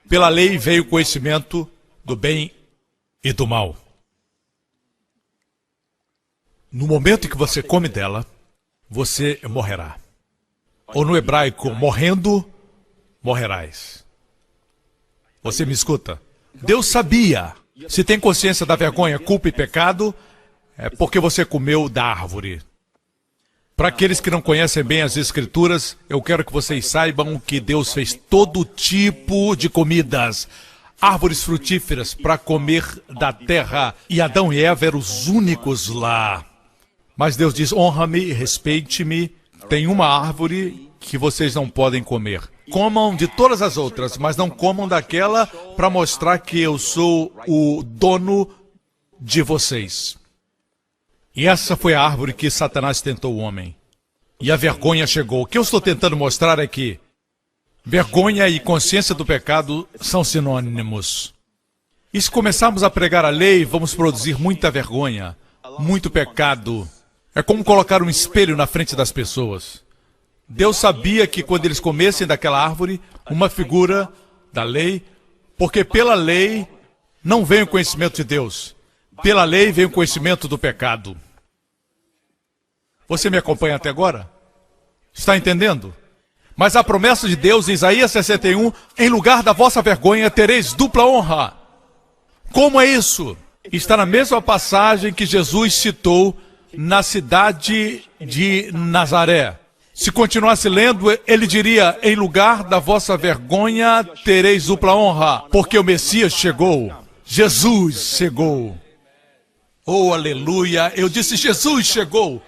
Pela lei veio o conhecimento do bem e do mal. No momento em que você come dela, você morrerá. Ou no hebraico, morrendo, morrerás. Você me escuta? Deus sabia. Se tem consciência da vergonha, culpa e pecado, é porque você comeu da árvore. Para aqueles que não conhecem bem as Escrituras, eu quero que vocês saibam que Deus fez todo tipo de comidas, árvores frutíferas para comer da terra, e Adão e Eva eram os únicos lá. Mas Deus diz, honra-me, respeite-me, tem uma árvore que vocês não podem comer. Comam de todas as outras, mas não comam daquela para mostrar que eu sou o dono de vocês. E essa foi a árvore que Satanás tentou o homem. E a vergonha chegou. O que eu estou tentando mostrar é que vergonha e consciência do pecado são sinônimos. E se começarmos a pregar a lei, vamos produzir muita vergonha, muito pecado. É como colocar um espelho na frente das pessoas. Deus sabia que quando eles comessem daquela árvore, uma figura da lei, porque pela lei não vem o conhecimento de Deus. Pela lei vem o conhecimento do pecado. Você me acompanha até agora? Está entendendo? Mas a promessa de Deus em Isaías 61, em lugar da vossa vergonha tereis dupla honra. Como é isso? Está na mesma passagem que Jesus citou na cidade de Nazaré. Se continuasse lendo, ele diria, em lugar da vossa vergonha tereis dupla honra, porque o Messias chegou. Jesus chegou. Oh, aleluia! Eu disse, Jesus chegou.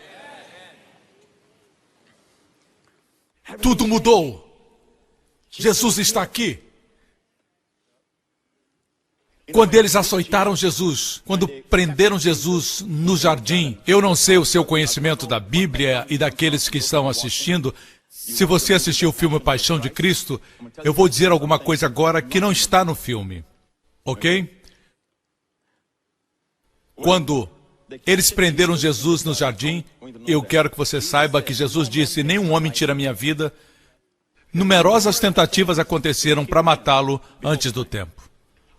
Tudo mudou. Jesus está aqui. Quando eles açoitaram Jesus, quando prenderam Jesus no jardim, eu não sei o seu conhecimento da Bíblia e daqueles que estão assistindo. Se você assistiu o filme Paixão de Cristo, eu vou dizer alguma coisa agora que não está no filme. Ok? Quando eles prenderam Jesus no jardim, eu quero que você saiba que Jesus disse, nenhum homem tira minha vida. Numerosas tentativas aconteceram para matá-lo antes do tempo.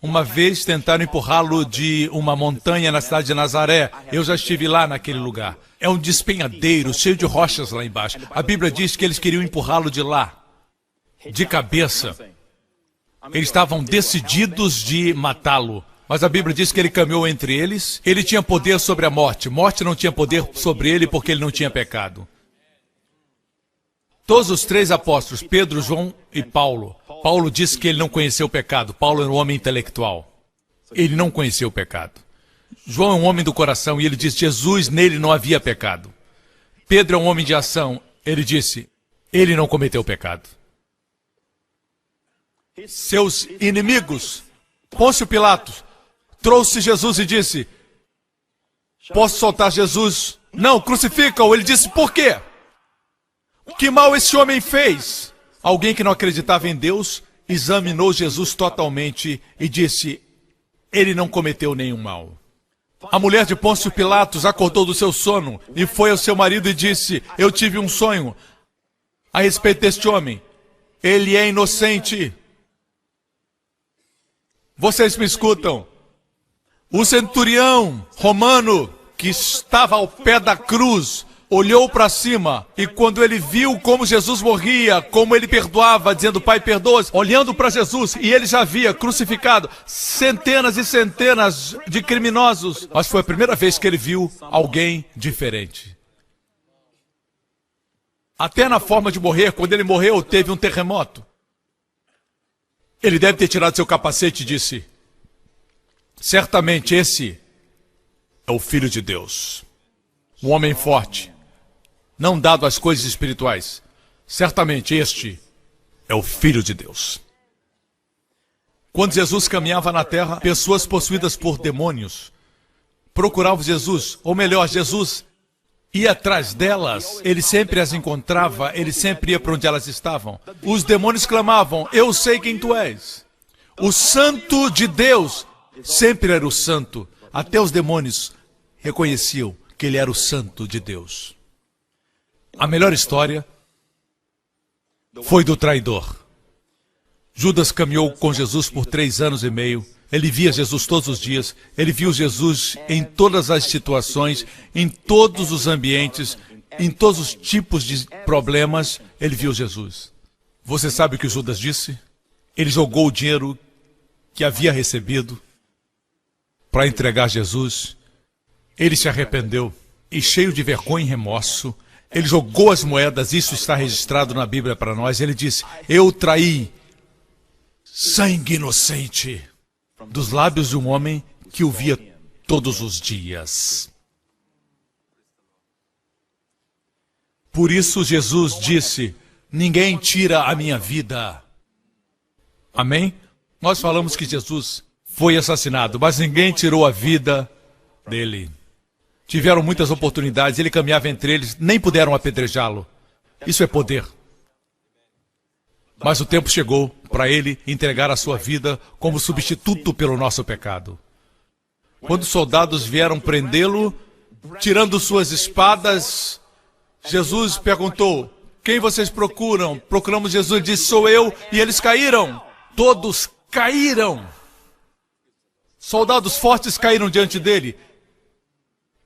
Uma vez tentaram empurrá-lo de uma montanha na cidade de Nazaré. Eu já estive lá naquele lugar. É um despenhadeiro, cheio de rochas lá embaixo. A Bíblia diz que eles queriam empurrá-lo de lá, de cabeça. Eles estavam decididos de matá-lo. Mas a Bíblia diz que ele caminhou entre eles. Ele tinha poder sobre a morte. Morte não tinha poder sobre ele porque ele não tinha pecado. Todos os três apóstolos, Pedro, João e Paulo. Paulo disse que ele não conheceu o pecado. Paulo era um homem intelectual. Ele não conheceu o pecado. João é um homem do coração e ele diz, Jesus, nele não havia pecado. Pedro é um homem de ação. Ele disse, ele não cometeu pecado. Seus inimigos, Pôncio Pilatos, trouxe Jesus e disse, posso soltar Jesus? Não, crucifica-o. Ele disse, por quê? Que mal esse homem fez? Alguém que não acreditava em Deus examinou Jesus totalmente e disse, ele não cometeu nenhum mal. A mulher de Pôncio Pilatos acordou do seu sono e foi ao seu marido e disse, eu tive um sonho a respeito deste homem. Ele é inocente. Vocês me escutam? O centurião romano que estava ao pé da cruz olhou para cima e quando ele viu como Jesus morria, como ele perdoava, dizendo, Pai, perdoa-os, olhando para Jesus, e ele já havia crucificado centenas e centenas de criminosos, mas foi a primeira vez que ele viu alguém diferente. Até na forma de morrer, quando ele morreu, teve um terremoto. Ele deve ter tirado seu capacete e disse, Certamente esse é o Filho de Deus. Um homem forte, não dado às coisas espirituais. Certamente este é o Filho de Deus. Quando Jesus caminhava na terra, pessoas possuídas por demônios procuravam Jesus, ou melhor, Jesus ia atrás delas, ele sempre as encontrava, ele sempre ia para onde elas estavam. Os demônios clamavam: eu sei quem tu és. O Santo de Deus sempre era o Santo. Até os demônios reconheciam que ele era o Santo de Deus. A melhor história foi do traidor. Judas caminhou com Jesus por 3 anos e meio. Ele via Jesus todos os dias. Ele viu Jesus em todas as situações, em todos os ambientes, em todos os tipos de problemas. Ele viu Jesus. Você sabe o que Judas disse? Ele jogou o dinheiro que havia recebido para entregar Jesus. Ele se arrependeu e, cheio de vergonha e remorso, ele jogou as moedas. Isso está registrado na Bíblia para nós. Ele disse: eu traí sangue inocente dos lábios de um homem que o via todos os dias. Por isso Jesus disse: ninguém tira a minha vida. Amém? Nós falamos que Jesus foi assassinado, mas ninguém tirou a vida dele. Tiveram muitas oportunidades, ele caminhava entre eles, nem puderam apedrejá-lo. Isso é poder. Mas o tempo chegou para ele entregar a sua vida como substituto pelo nosso pecado. Quando os soldados vieram prendê-lo, tirando suas espadas, Jesus perguntou: quem vocês procuram? Procuramos Jesus. Ele disse: sou eu. E eles caíram. Todos caíram. Soldados fortes caíram diante dele.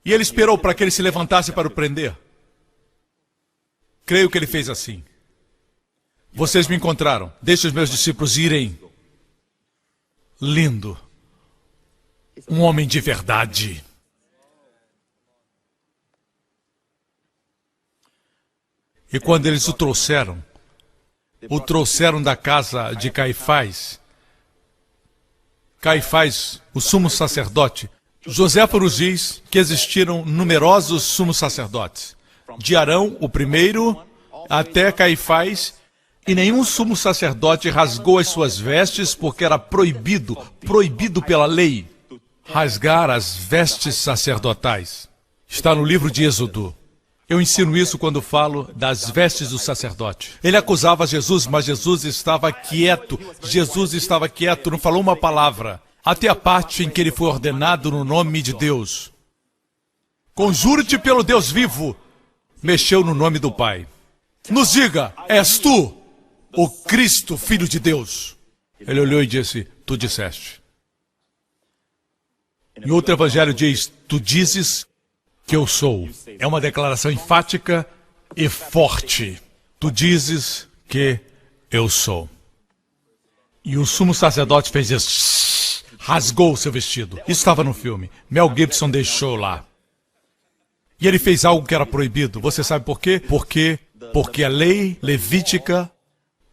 E ele esperou para que ele se levantasse para o prender. Creio que ele fez assim: vocês me encontraram, deixe os meus discípulos irem. Lindo. Um homem de verdade. E quando eles o trouxeram da casa de Caifás. Caifás, o sumo sacerdote. Joséfo nos diz que existiram numerosos sumos sacerdotes. De Arão, o primeiro, até Caifás. E nenhum sumo sacerdote rasgou as suas vestes, porque era proibido pela lei, rasgar as vestes sacerdotais. Está no livro de Êxodo. Eu ensino isso quando falo das vestes do sacerdote. Ele acusava Jesus, mas Jesus estava quieto. Jesus estava quieto, não falou uma palavra. Até a parte em que ele foi ordenado no nome de Deus. Conjuro-te pelo Deus vivo. Mexeu no nome do Pai. Nos diga: és tu o Cristo, Filho de Deus? Ele olhou e disse: tu disseste. Em outro evangelho diz: tu dizes que eu sou. É uma declaração enfática e forte. Tu dizes que eu sou. E o sumo sacerdote fez isso. Rasgou o seu vestido. Isso estava no filme. Mel Gibson deixou lá. E ele fez algo que era proibido. Você sabe por quê? Porque a lei levítica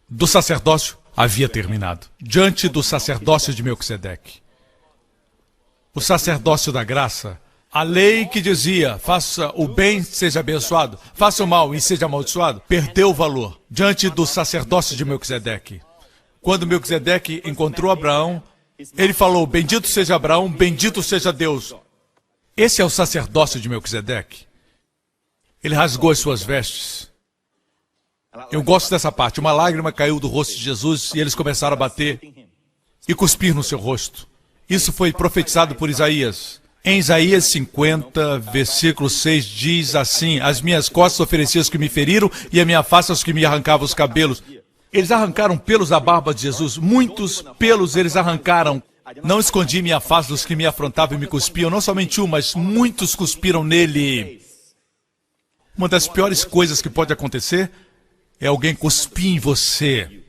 do sacerdócio havia terminado. Diante do sacerdócio de Melquisedeque. O sacerdócio da graça. A lei que dizia: faça o bem, seja abençoado, faça o mal e seja amaldiçoado, perdeu o valor diante do sacerdócio de Melquisedeque. Quando Melquisedeque encontrou Abraão, ele falou: bendito seja Abraão, bendito seja Deus. Esse é o sacerdócio de Melquisedeque. Ele rasgou as suas vestes. Eu gosto dessa parte. Uma lágrima caiu do rosto de Jesus e eles começaram a bater e cuspir no seu rosto. Isso foi profetizado por Isaías. Em Isaías 50, versículo 6, diz assim: as minhas costas ofereciam os que me feriram e a minha face aos que me arrancavam os cabelos. Eles arrancaram pelos da barba de Jesus. Muitos pelos eles arrancaram. Não escondi minha face dos que me afrontavam e me cuspiam. Não somente um, mas muitos cuspiram nele. Uma das piores coisas que pode acontecer é alguém cuspir em você.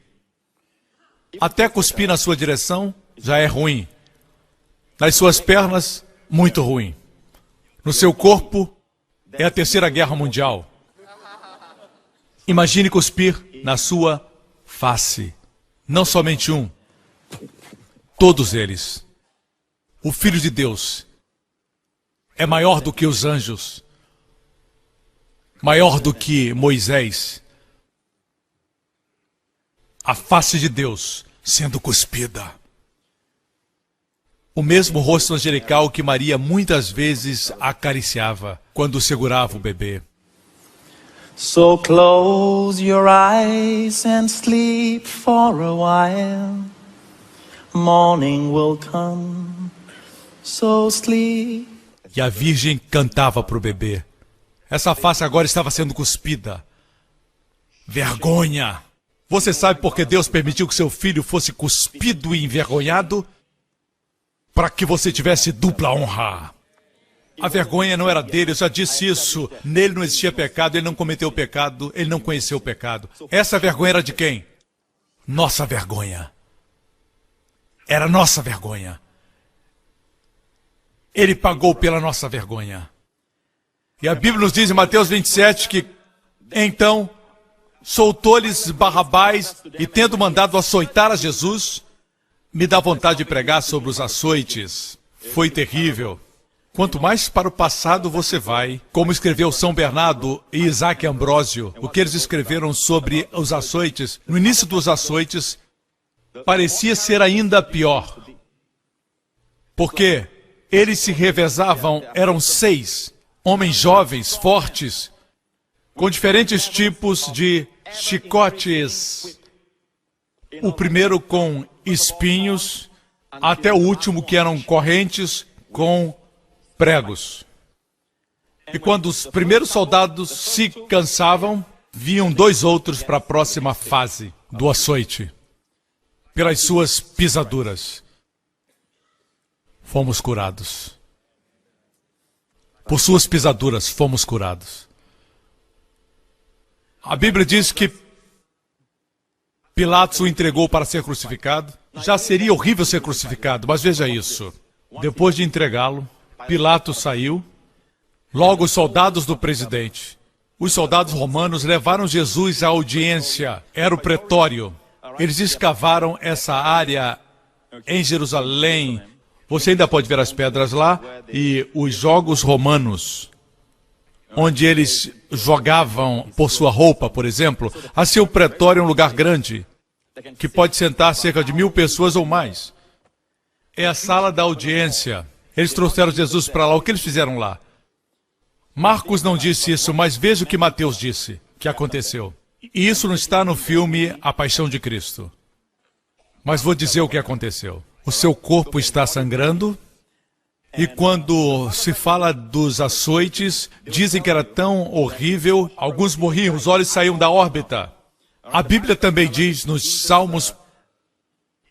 Até cuspir na sua direção já é ruim. Nas suas pernas, muito ruim. No seu corpo, é a Terceira Guerra Mundial. Imagine cuspir na sua face. Não somente um. Todos eles. O Filho de Deus é maior do que os anjos, maior do que Moisés. A face de Deus sendo cuspida. O mesmo rosto angelical que Maria muitas vezes acariciava quando segurava o bebê. So close your eyes and sleep for a while. Morning will come, so sleep. E a Virgem cantava para o bebê. Essa face agora estava sendo cuspida. Vergonha! Você sabe por que Deus permitiu que seu filho fosse cuspido e envergonhado? Para que você tivesse dupla honra. A vergonha não era dele, eu já disse isso. Nele não existia pecado, ele não cometeu pecado, ele não conheceu o pecado. Essa vergonha era de quem? Nossa vergonha. Era nossa vergonha. Ele pagou pela nossa vergonha. E a Bíblia nos diz em Mateus 27 que, então, soltou-lhes Barrabás e, tendo mandado açoitar a Jesus, me dá vontade de pregar sobre os açoites. Foi terrível. Quanto mais para o passado você vai, como escreveu São Bernardo e Isaac Ambrósio, o que eles escreveram sobre os açoites, no início dos açoites, parecia ser ainda pior. Porque eles se revezavam, eram 6 homens jovens, fortes, com diferentes tipos de chicotes. O primeiro com espinhos, até o último que eram correntes com pregos. E quando os primeiros soldados se cansavam, vinham 2 outros para a próxima fase do açoite. Pelas suas pisaduras, fomos curados. Por suas pisaduras, fomos curados. A Bíblia diz que Pilatos o entregou para ser crucificado. Já seria horrível ser crucificado, mas veja isso. Depois de entregá-lo, Pilatos saiu. Logo, os soldados do presidente, os soldados romanos, levaram Jesus à audiência. Era o pretório. Eles escavaram essa área em Jerusalém. Você ainda pode ver as pedras lá. E os jogos romanos, onde eles jogavam por sua roupa, por exemplo. Assim, o pretório é um lugar grande, que pode sentar cerca de 1000 pessoas ou mais. É a sala da audiência. Eles trouxeram Jesus para lá. O que eles fizeram lá? Marcos não disse isso, mas veja o que Mateus disse, que aconteceu. E isso não está no filme A Paixão de Cristo. Mas vou dizer o que aconteceu. O seu corpo está sangrando. E quando se fala dos açoites, dizem que era tão horrível, alguns morriam, os olhos saíam da órbita. A Bíblia também diz nos salmos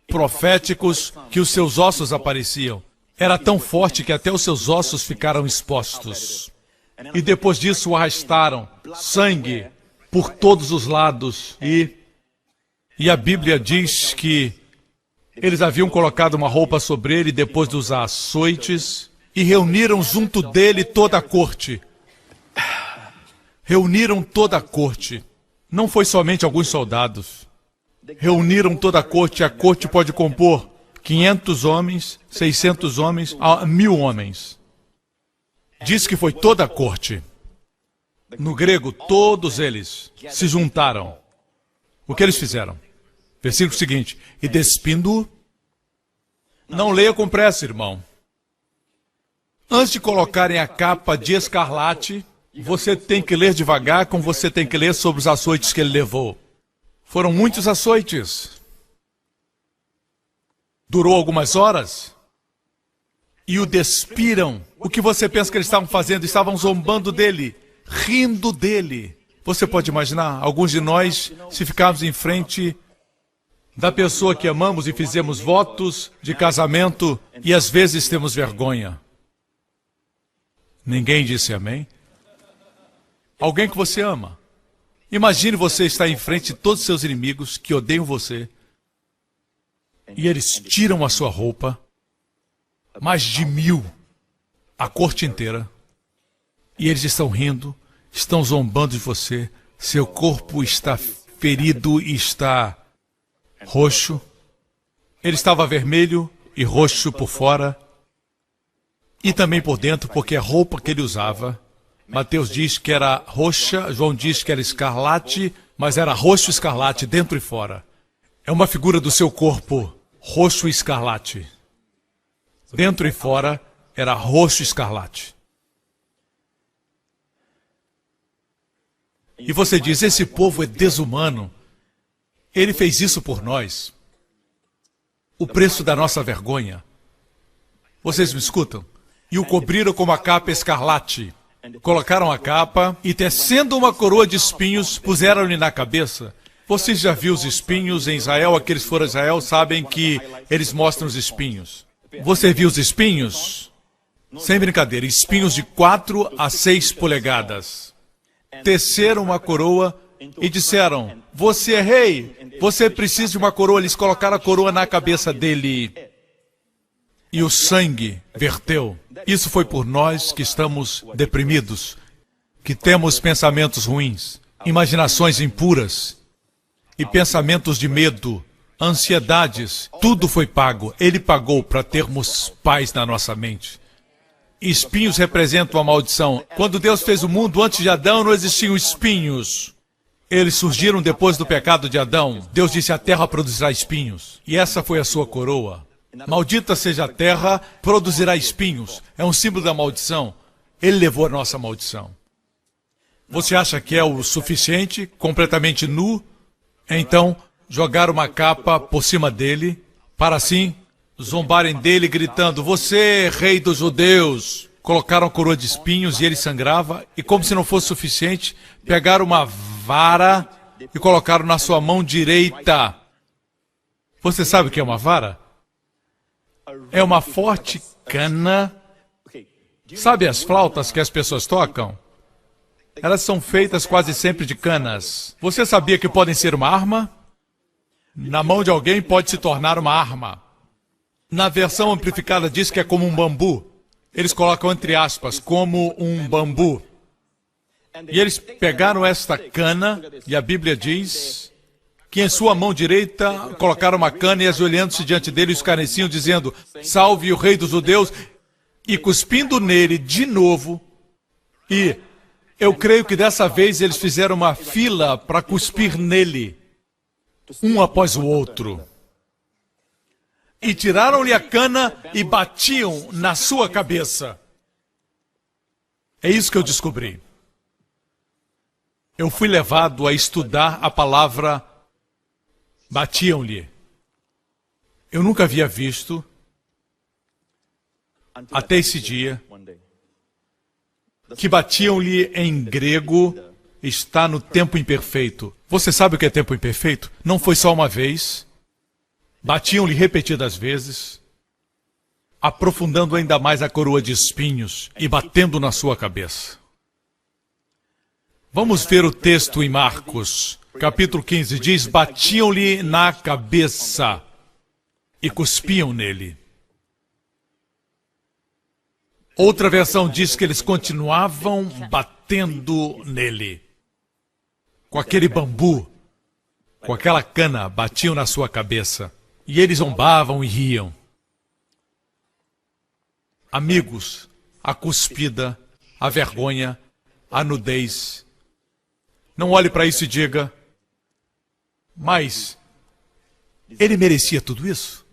proféticos que os seus ossos apareciam. Era tão forte que até os seus ossos ficaram expostos. E depois disso o arrastaram, sangue por todos os lados. E a Bíblia diz que eles haviam colocado uma roupa sobre ele depois dos açoites e reuniram junto dele toda a corte. Reuniram toda a corte. Não foi somente alguns soldados. Reuniram toda a corte. A corte pode compor 500 homens, 600 homens, 1000 homens. Diz que foi toda a corte. No grego, todos eles se juntaram. O que eles fizeram? Versículo seguinte. E despindo-o, não leia com pressa, irmão. Antes de colocarem a capa de escarlate, você tem que ler devagar, como você tem que ler sobre os açoites que ele levou. Foram muitos açoites. Durou algumas horas. E o despiram. O que você pensa que eles estavam fazendo? Estavam zombando dele, rindo dele. Você pode imaginar, alguns de nós, se ficarmos em frente da pessoa que amamos e fizemos votos de casamento e às vezes temos vergonha. Ninguém disse amém? Alguém que você ama. Imagine você estar em frente de todos os seus inimigos que odeiam você e eles tiram a sua roupa, mais de 1000, a corte inteira, e eles estão rindo, estão zombando de você, seu corpo está ferido e está roxo, ele estava vermelho e roxo por fora, E também por dentro, porque a roupa que ele usava, Mateus diz que era roxa, João diz que era escarlate, mas era roxo e escarlate dentro e fora. É uma figura do seu corpo, roxo e escarlate. Dentro e fora era roxo e escarlate. E você diz, esse povo é desumano. Ele fez isso por nós. O preço da nossa vergonha. Vocês me escutam? E o cobriram com uma capa escarlate. Colocaram a capa e, tecendo uma coroa de espinhos, puseram-lhe na cabeça. Vocês já viram os espinhos em Israel? Aqueles que foram a Israel sabem que eles mostram os espinhos. Você viu os espinhos? Sem brincadeira, espinhos de 4 a 6 polegadas. Teceram uma coroa e disseram, você é rei, você precisa de uma coroa. Eles colocaram a coroa na cabeça dele. E o sangue verteu. Isso foi por nós que estamos deprimidos, que temos pensamentos ruins, imaginações impuras e pensamentos de medo, ansiedades. Tudo foi pago. Ele pagou para termos paz na nossa mente. Espinhos representam a maldição. Quando Deus fez o mundo, antes de Adão não existiam espinhos. Eles surgiram depois do pecado de Adão. Deus disse, a terra produzirá espinhos. E essa foi a sua coroa. Maldita seja a terra, produzirá espinhos. É um símbolo da maldição. Ele levou a nossa maldição. Você acha que é o suficiente, completamente nu? Então, jogar uma capa por cima dele, para assim zombarem dele, gritando, você, rei dos judeus. Colocaram a coroa de espinhos e ele sangrava, e como se não fosse suficiente, pegaram uma vara e colocaram na sua mão direita. Você sabe o que é uma vara? É uma forte cana. Sabe as flautas que as pessoas tocam? Elas são feitas quase sempre de canas. Você sabia que podem ser uma arma? Na mão de alguém pode se tornar uma arma. Na versão amplificada diz que é como um bambu. Eles colocam entre aspas, como um bambu. E eles pegaram esta cana, e a Bíblia diz que em sua mão direita colocaram uma cana e ajoelhando-se diante dele escarneciam, dizendo, salve o rei dos judeus, e cuspindo nele de novo. E eu creio que dessa vez eles fizeram uma fila para cuspir nele, um após o outro. E tiraram-lhe a cana e batiam na sua cabeça. É isso que eu descobri. Eu fui levado a estudar a palavra batiam-lhe. Eu nunca havia visto, até esse dia, que batiam-lhe em grego está no tempo imperfeito. Você sabe o que é tempo imperfeito? Não foi só uma vez. Batiam-lhe repetidas vezes, aprofundando ainda mais a coroa de espinhos e batendo na sua cabeça. Vamos ver o texto em Marcos, capítulo 15, diz, batiam-lhe na cabeça e cuspiam nele. Outra versão diz que eles continuavam batendo nele. Com aquele bambu, com aquela cana, batiam na sua cabeça. E eles zombavam e riam. Amigos, a cuspida, a vergonha, a nudez. Não olhe para isso e diga, mas ele merecia tudo isso?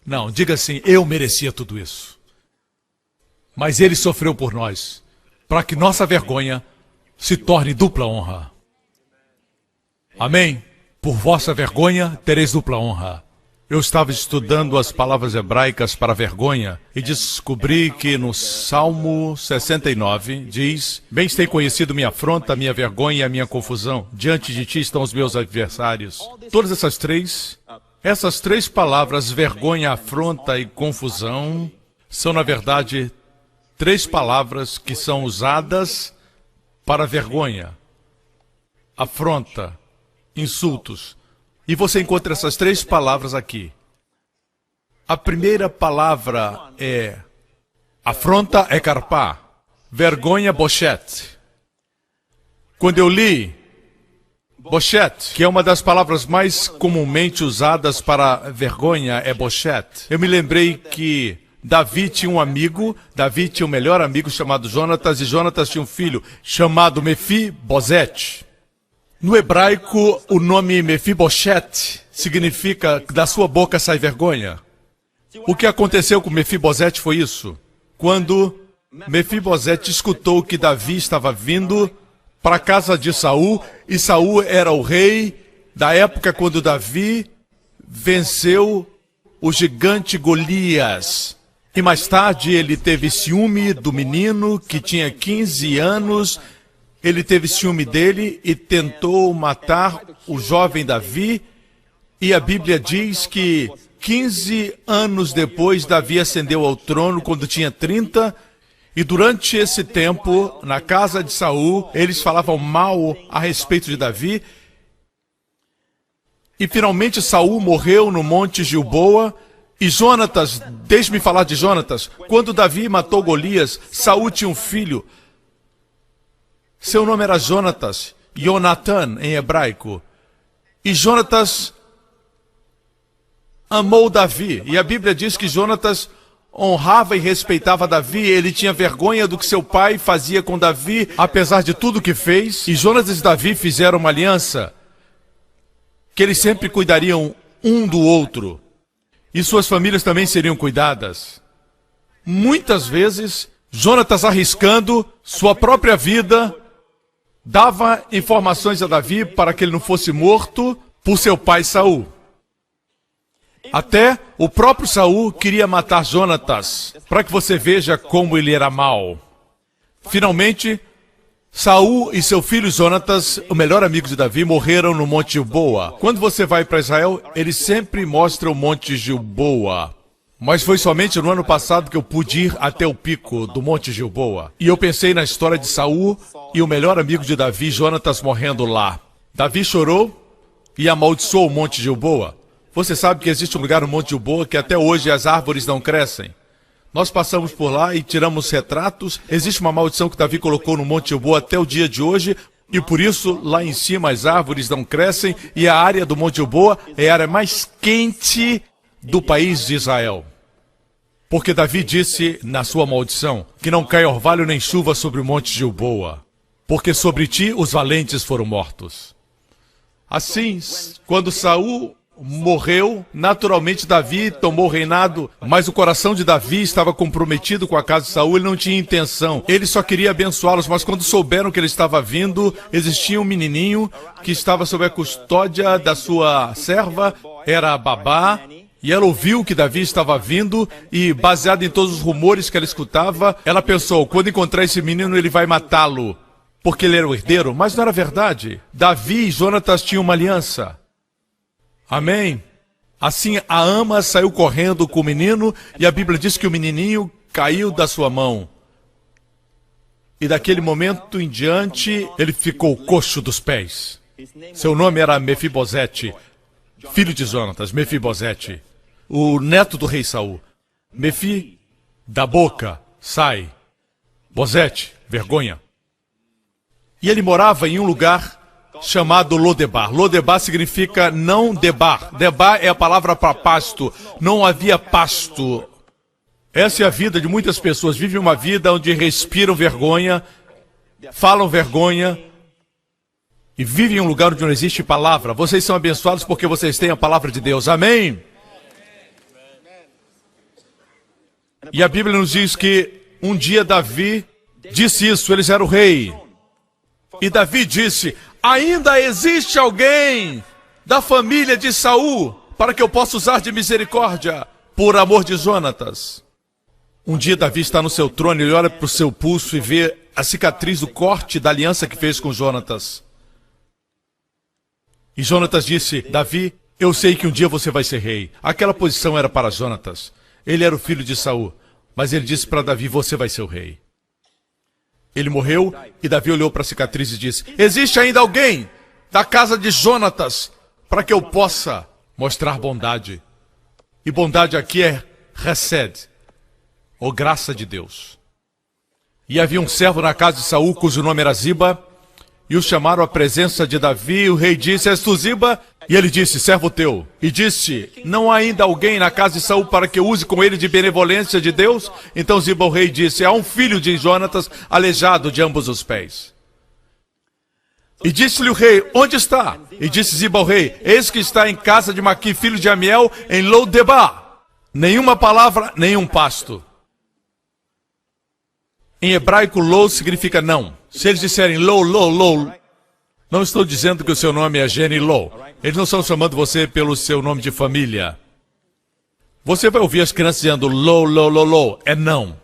Não, diga assim, eu merecia tudo isso. Mas ele sofreu por nós, para que nossa vergonha se torne dupla honra. Amém? Por vossa vergonha tereis dupla honra. Eu estava estudando as palavras hebraicas para vergonha e descobri que no Salmo 69 diz, bem tem conhecido minha afronta, minha vergonha e a minha confusão. Diante de ti estão os meus adversários. Todas essas três palavras, vergonha, afronta e confusão, são na verdade três palavras que são usadas para vergonha, afronta, insultos. E você encontra essas três palavras aqui. A primeira palavra é afronta é carpá, vergonha bochete. Quando eu li bochete, que é uma das palavras mais comumente usadas para vergonha, é bochete, eu me lembrei que Davi tinha um amigo, Davi tinha um melhor amigo chamado Jonatas, e Jonatas tinha um filho chamado Mefibosete. No hebraico, o nome Mefiboshete significa que da sua boca sai vergonha. O que aconteceu com Mefibosete foi isso. Quando Mefibosete escutou que Davi estava vindo para a casa de Saul, e Saul era o rei da época quando Davi venceu o gigante Golias. E mais tarde ele teve ciúme do menino que tinha 15 anos, ele teve ciúme dele e tentou matar o jovem Davi. E a Bíblia diz que 15 anos depois Davi ascendeu ao trono quando tinha 30. E durante esse tempo, na casa de Saul, eles falavam mal a respeito de Davi. E finalmente Saul morreu no Monte Gilboa. E Jonatas, deixe-me falar de Jonatas. Quando Davi matou Golias, Saul tinha um filho. Seu nome era Jonatas, Jonatan em hebraico. E Jonatas amou Davi. E a Bíblia diz que Jonatas honrava e respeitava Davi. Ele tinha vergonha do que seu pai fazia com Davi, apesar de tudo que fez. E Jonatas e Davi fizeram uma aliança que eles sempre cuidariam um do outro. E suas famílias também seriam cuidadas. Muitas vezes, Jonatas, arriscando sua própria vida, dava informações a Davi para que ele não fosse morto por seu pai Saul. Até o próprio Saul queria matar Jonatas, para que você veja como ele era mau. Finalmente, Saul e seu filho Jonatas, o melhor amigo de Davi, morreram no Monte Gilboa. Quando você vai para Israel, eles sempre mostram o Monte Gilboa. Mas foi somente no ano passado que eu pude ir até o pico do Monte Gilboa. E eu pensei na história de Saul e o melhor amigo de Davi, Jonatas, morrendo lá. Davi chorou e amaldiçoou o Monte Gilboa. Você sabe que existe um lugar no Monte Gilboa que até hoje as árvores não crescem. Nós passamos por lá e tiramos retratos. Existe uma maldição que Davi colocou no Monte Gilboa até o dia de hoje, e por isso lá em cima as árvores não crescem, e a área do Monte Gilboa é a área mais quente do país de Israel. Porque Davi disse na sua maldição que não caia orvalho nem chuva sobre o Monte Gilboa, porque sobre ti os valentes foram mortos. Assim, quando Saul morreu, naturalmente Davi tomou o reinado, mas o coração de Davi estava comprometido com a casa de Saul, ele não tinha intenção, ele só queria abençoá-los, mas quando souberam que ele estava vindo, existia um menininho que estava sob a custódia da sua serva, era a babá, e ela ouviu que Davi estava vindo, e baseado em todos os rumores que ela escutava, ela pensou, quando encontrar esse menino ele vai matá-lo, porque ele era o herdeiro, mas não era verdade. Davi e Jonatas tinham uma aliança. Amém? Assim, a ama saiu correndo com o menino, e a Bíblia diz que o menininho caiu da sua mão. E daquele momento em diante, ele ficou coxo dos pés. Seu nome era Mefibosete, filho de Jonatas, Mefibosete, o neto do rei Saul. Mefi, da boca, sai. Bosete, vergonha. E ele morava em um lugar chamado Lodebar. Lodebar significa não debar. Debar é a palavra para pasto. Não havia pasto. Essa é a vida de muitas pessoas. Vivem uma vida onde respiram vergonha, falam vergonha e vivem em um lugar onde não existe palavra. Vocês são abençoados porque vocês têm a palavra de Deus. Amém? E a Bíblia nos diz que um dia Davi disse isso, eles eram o rei. E Davi disse, ainda existe alguém da família de Saul para que eu possa usar de misericórdia por amor de Jonatas. Um dia Davi está no seu trono, ele olha para o seu pulso e vê a cicatriz do corte da aliança que fez com Jonatas. E Jonatas disse, Davi, eu sei que um dia você vai ser rei. Aquela posição era para Jonatas. Ele era o filho de Saul, mas ele disse para Davi, você vai ser o rei. Ele morreu e Davi olhou para a cicatriz e disse, existe ainda alguém da casa de Jonatas para que eu possa mostrar bondade. E bondade aqui é Hesed, ou graça de Deus. E havia um servo na casa de Saul, cujo nome era Ziba, e o chamaram à presença de Davi. O rei disse: És tu, Ziba? E ele disse: servo teu. E disse: não há ainda alguém na casa de Saul para que eu use com ele de benevolência de Deus? Então Ziba, o rei, disse: há um filho de Jonatas aleijado de ambos os pés. E disse-lhe o rei: onde está? E disse Ziba ao rei: eis que está em casa de Maqui, filho de Amiel, em Lo-debar. Nenhuma palavra, nenhum pasto. Em hebraico, Lo significa não. Se eles disserem Lo, não estou dizendo que o seu nome é Jenny Lo. Eles não estão chamando você pelo seu nome de família. Você vai ouvir as crianças dizendo Lo. É não.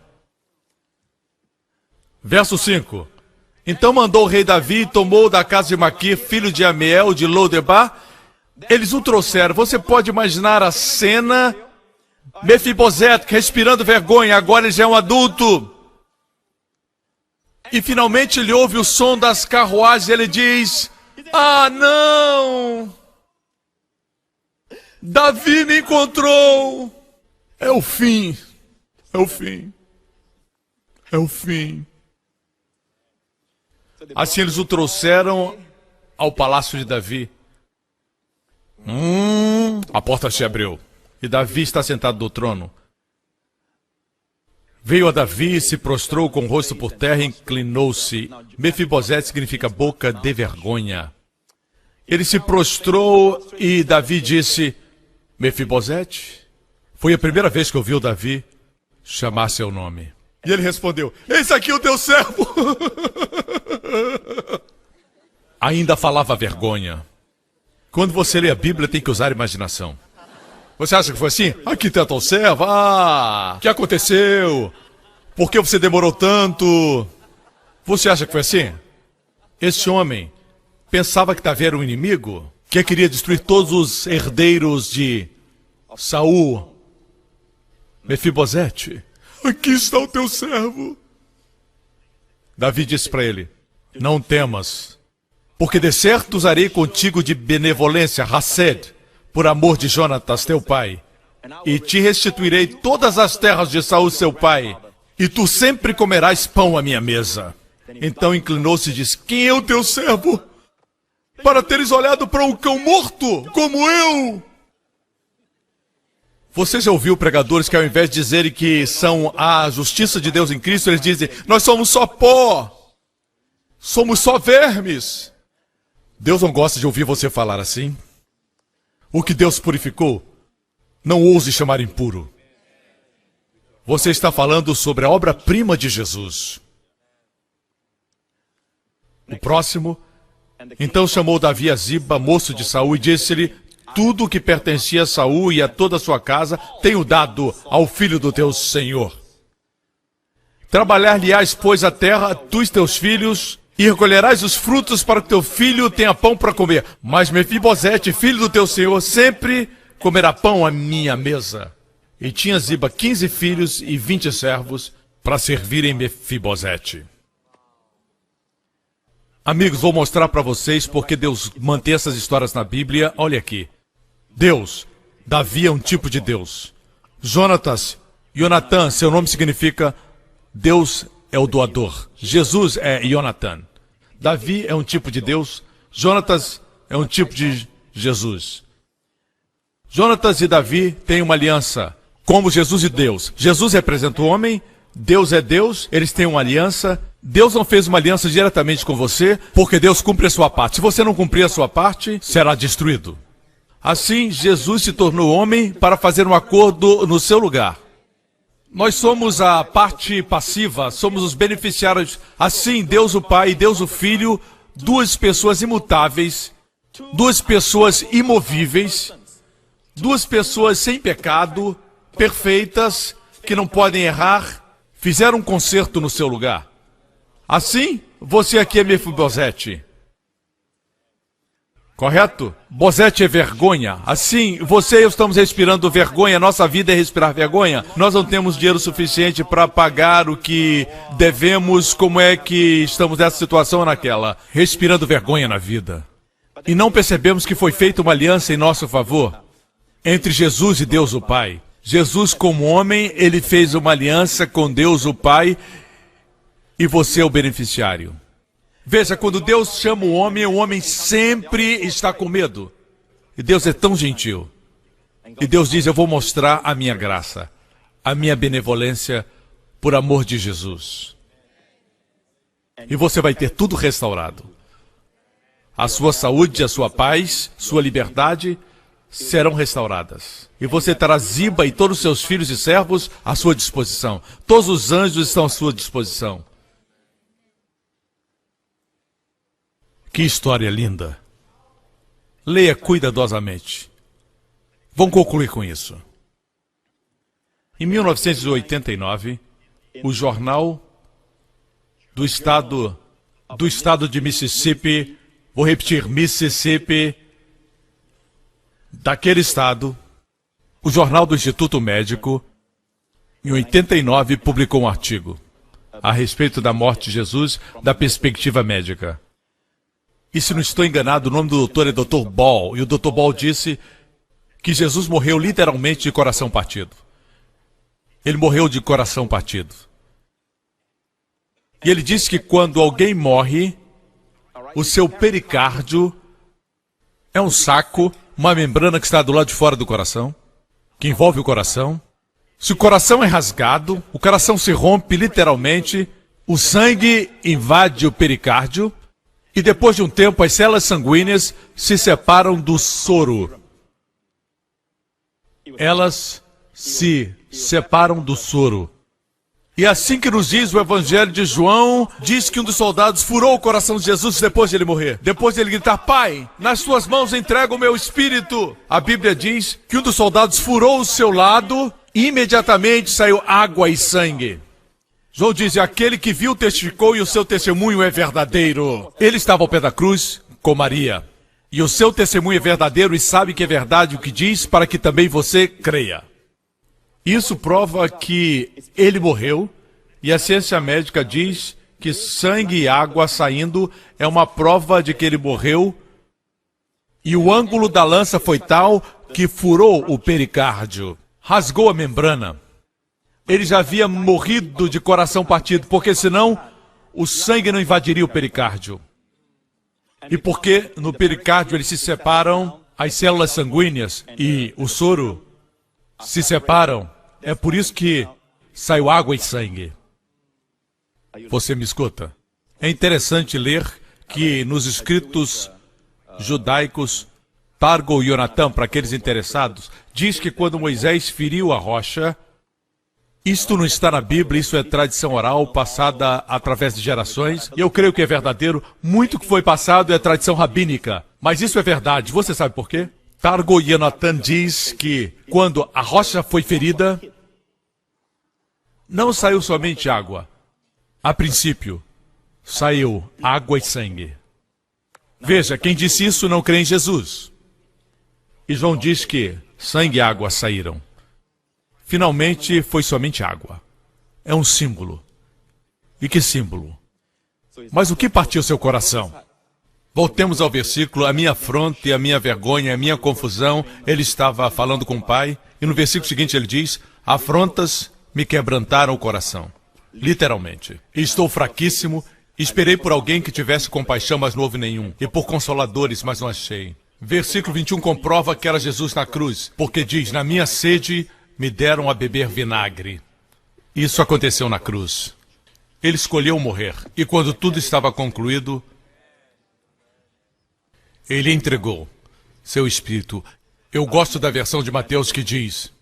Verso 5. Então mandou o rei Davi e tomou da casa de Maqui, filho de Amiel, de Lo-debar. Eles o trouxeram. Você pode imaginar a cena. Mefibosete respirando vergonha. Agora ele já é um adulto. E finalmente ele ouve o som das carruagens e ele diz: ah, não! Davi me encontrou! É o fim! É o fim! É o fim! Assim eles o trouxeram ao palácio de Davi. A porta se abriu. E Davi está sentado no trono. Veio a Davi e se prostrou com o rosto por terra e inclinou-se. Mefibosete significa boca de vergonha. Ele se prostrou e Davi disse: Mefibosete? Foi a primeira vez que ouviu Davi chamar seu nome. E ele respondeu: eis aqui o teu servo. Ainda falava vergonha. Quando você lê a Bíblia, tem que usar a imaginação. Você acha que foi assim? Aqui está o servo. O que aconteceu? Por que você demorou tanto? Você acha que foi assim? Esse homem pensava que Davi era um inimigo, que queria destruir todos os herdeiros de Saul. Mefibosete, aqui está o teu servo. Davi disse para ele: não temas, porque de certo usarei contigo de benevolência, Hased, por amor de Jonatas, teu pai, e te restituirei todas as terras de Saul, seu pai, e tu sempre comerás pão à minha mesa. Então inclinou-se e disse: quem é o teu servo, para teres olhado para um cão morto, como eu? Você já ouviu pregadores que ao invés de dizerem que são a justiça de Deus em Cristo, eles dizem: nós somos só pó, somos só vermes. Deus não gosta de ouvir você falar assim. O que Deus purificou, não ouse chamar impuro. Você está falando sobre a obra-prima de Jesus. O próximo. Então chamou Davi a Ziba, moço de Saul, e disse-lhe: tudo o que pertencia a Saul e a toda a sua casa tenho dado ao filho do teu senhor. Trabalhar-lhe-ás, pois, a terra, tu e teus filhos, e recolherás os frutos para que teu filho tenha pão para comer. Mas Mefibosete, filho do teu senhor, sempre comerá pão à minha mesa. E tinha Ziba 15 filhos e 20 servos para servirem Mefibosete. Amigos, vou mostrar para vocês porque Deus mantém essas histórias na Bíblia. Olha aqui. Deus, Davi é um tipo de Deus. Jonatas, Jonatã, seu nome significa Deus é o doador. Jesus é Jonatã. Davi é um tipo de Deus. Jonatas é um tipo de Jesus. Jonatas e Davi têm uma aliança, como Jesus e Deus. Jesus representa o homem, Deus é Deus, eles têm uma aliança. Deus não fez uma aliança diretamente com você, porque Deus cumpre a sua parte. Se você não cumprir a sua parte, será destruído. Assim, Jesus se tornou homem para fazer um acordo no seu lugar. Nós somos a parte passiva, somos os beneficiários. Assim, Deus o Pai e Deus o Filho, duas pessoas imutáveis, duas pessoas imovíveis, duas pessoas sem pecado, perfeitas, que não podem errar, fizeram um concerto no seu lugar. Assim, você aqui é Mefibosete. Correto? Bosete é vergonha. Assim, você e eu estamos respirando vergonha. Nossa vida é respirar vergonha. Nós não temos dinheiro suficiente para pagar o que devemos. Como é que estamos nessa situação ou naquela? Respirando vergonha na vida. E não percebemos que foi feita uma aliança em nosso favor entre Jesus e Deus o Pai. Jesus, como homem, ele fez uma aliança com Deus o Pai e você é o beneficiário. Veja, quando Deus chama o homem sempre está com medo. E Deus é tão gentil. E Deus diz, eu vou mostrar a minha graça, a minha benevolência, por amor de Jesus. E você vai ter tudo restaurado. A sua saúde, a sua paz, sua liberdade serão restauradas. E você terá Ziba e todos os seus filhos e servos à sua disposição. Todos os anjos estão à sua disposição. Que história linda. Leia cuidadosamente. Vamos concluir com isso. Em 1989, o jornal do estado de Mississippi, vou repetir, Mississippi, daquele estado, o jornal do Instituto Médico, em 89, publicou um artigo a respeito da morte de Jesus, da perspectiva médica. E se não estou enganado, o nome do doutor é Dr. Ball, e o Dr. Ball disse que Jesus morreu literalmente de coração partido. Ele morreu de coração partido. E ele disse que quando alguém morre, o seu pericárdio é um saco, uma membrana que está do lado de fora do coração, que envolve o coração. Se o coração é rasgado, o coração se rompe literalmente, o sangue invade o pericárdio, e depois de um tempo as células sanguíneas se separam do soro. Elas se separam do soro. E assim que nos diz o Evangelho de João, diz que um dos soldados furou o coração de Jesus depois de ele morrer. Depois de ele gritar, Pai, nas tuas mãos entrego o meu espírito. A Bíblia diz que um dos soldados furou o seu lado e imediatamente saiu água e sangue. João diz, aquele que viu testificou e o seu testemunho é verdadeiro. Ele estava ao pé da cruz com Maria. E o seu testemunho é verdadeiro e sabe que é verdade o que diz para que também você creia. Isso prova que ele morreu, e a ciência médica diz que sangue e água saindo é uma prova de que ele morreu, e o ângulo da lança foi tal que furou o pericárdio, rasgou a membrana. Ele já havia morrido de coração partido, porque senão o sangue não invadiria o pericárdio. E porque no pericárdio eles se separam, as células sanguíneas e o soro se separam. É por isso que saiu água e sangue. Você me escuta? É interessante ler que nos escritos judaicos, Targum e Yonatan, para aqueles interessados, diz que quando Moisés feriu a rocha, isto não está na Bíblia, isso é tradição oral passada através de gerações, e eu creio que é verdadeiro, muito que foi passado é tradição rabínica, mas isso é verdade, você sabe por quê? Targum e Yonatan diz que quando a rocha foi ferida, não saiu somente água. A princípio, saiu água e sangue. Veja, quem disse isso não crê em Jesus. E João diz que sangue e água saíram. Finalmente, foi somente água. É um símbolo. E que símbolo? Mas o que partiu seu coração? Voltemos ao versículo, a minha afronta e a minha vergonha, a minha confusão. Ele estava falando com o Pai, e no versículo seguinte ele diz, afrontas me quebrantaram o coração. Literalmente. Estou fraquíssimo, esperei por alguém que tivesse compaixão, mas não houve nenhum. E por consoladores, mas não achei. Versículo 21 comprova que era Jesus na cruz, porque diz, na minha sede me deram a beber vinagre. Isso aconteceu na cruz. Ele escolheu morrer, e quando tudo estava concluído, ele entregou seu espírito. Eu gosto da versão de Mateus que diz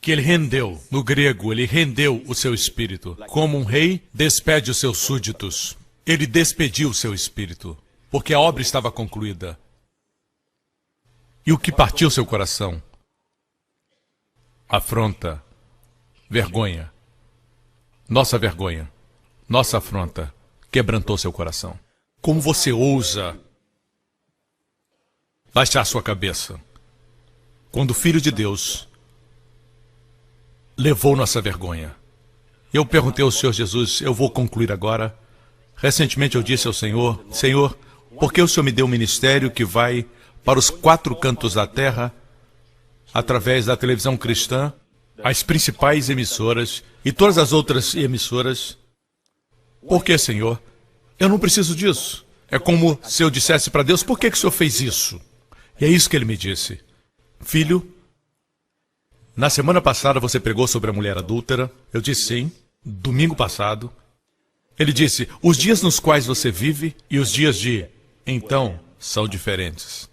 que ele rendeu, no grego, ele rendeu o seu espírito. Como um rei despede os seus súditos. Ele despediu o seu espírito, porque a obra estava concluída. E o que partiu seu coração? Afronta, vergonha. Nossa vergonha, nossa afronta, quebrantou seu coração. Como você ousa baixar sua cabeça quando o Filho de Deus levou nossa vergonha? Eu perguntei ao Senhor Jesus, eu vou concluir agora. Recentemente eu disse ao Senhor, Senhor, por que o Senhor me deu um ministério que vai para os 4 cantos da terra, através da televisão cristã, as principais emissoras e todas as outras emissoras? Por que, Senhor? Eu não preciso disso. É como se eu dissesse para Deus, por que o Senhor fez isso? E é isso que ele me disse. Filho, na semana passada você pregou sobre a mulher adúltera. Eu disse sim, domingo passado. Ele disse, os dias nos quais você vive e os dias de então são diferentes.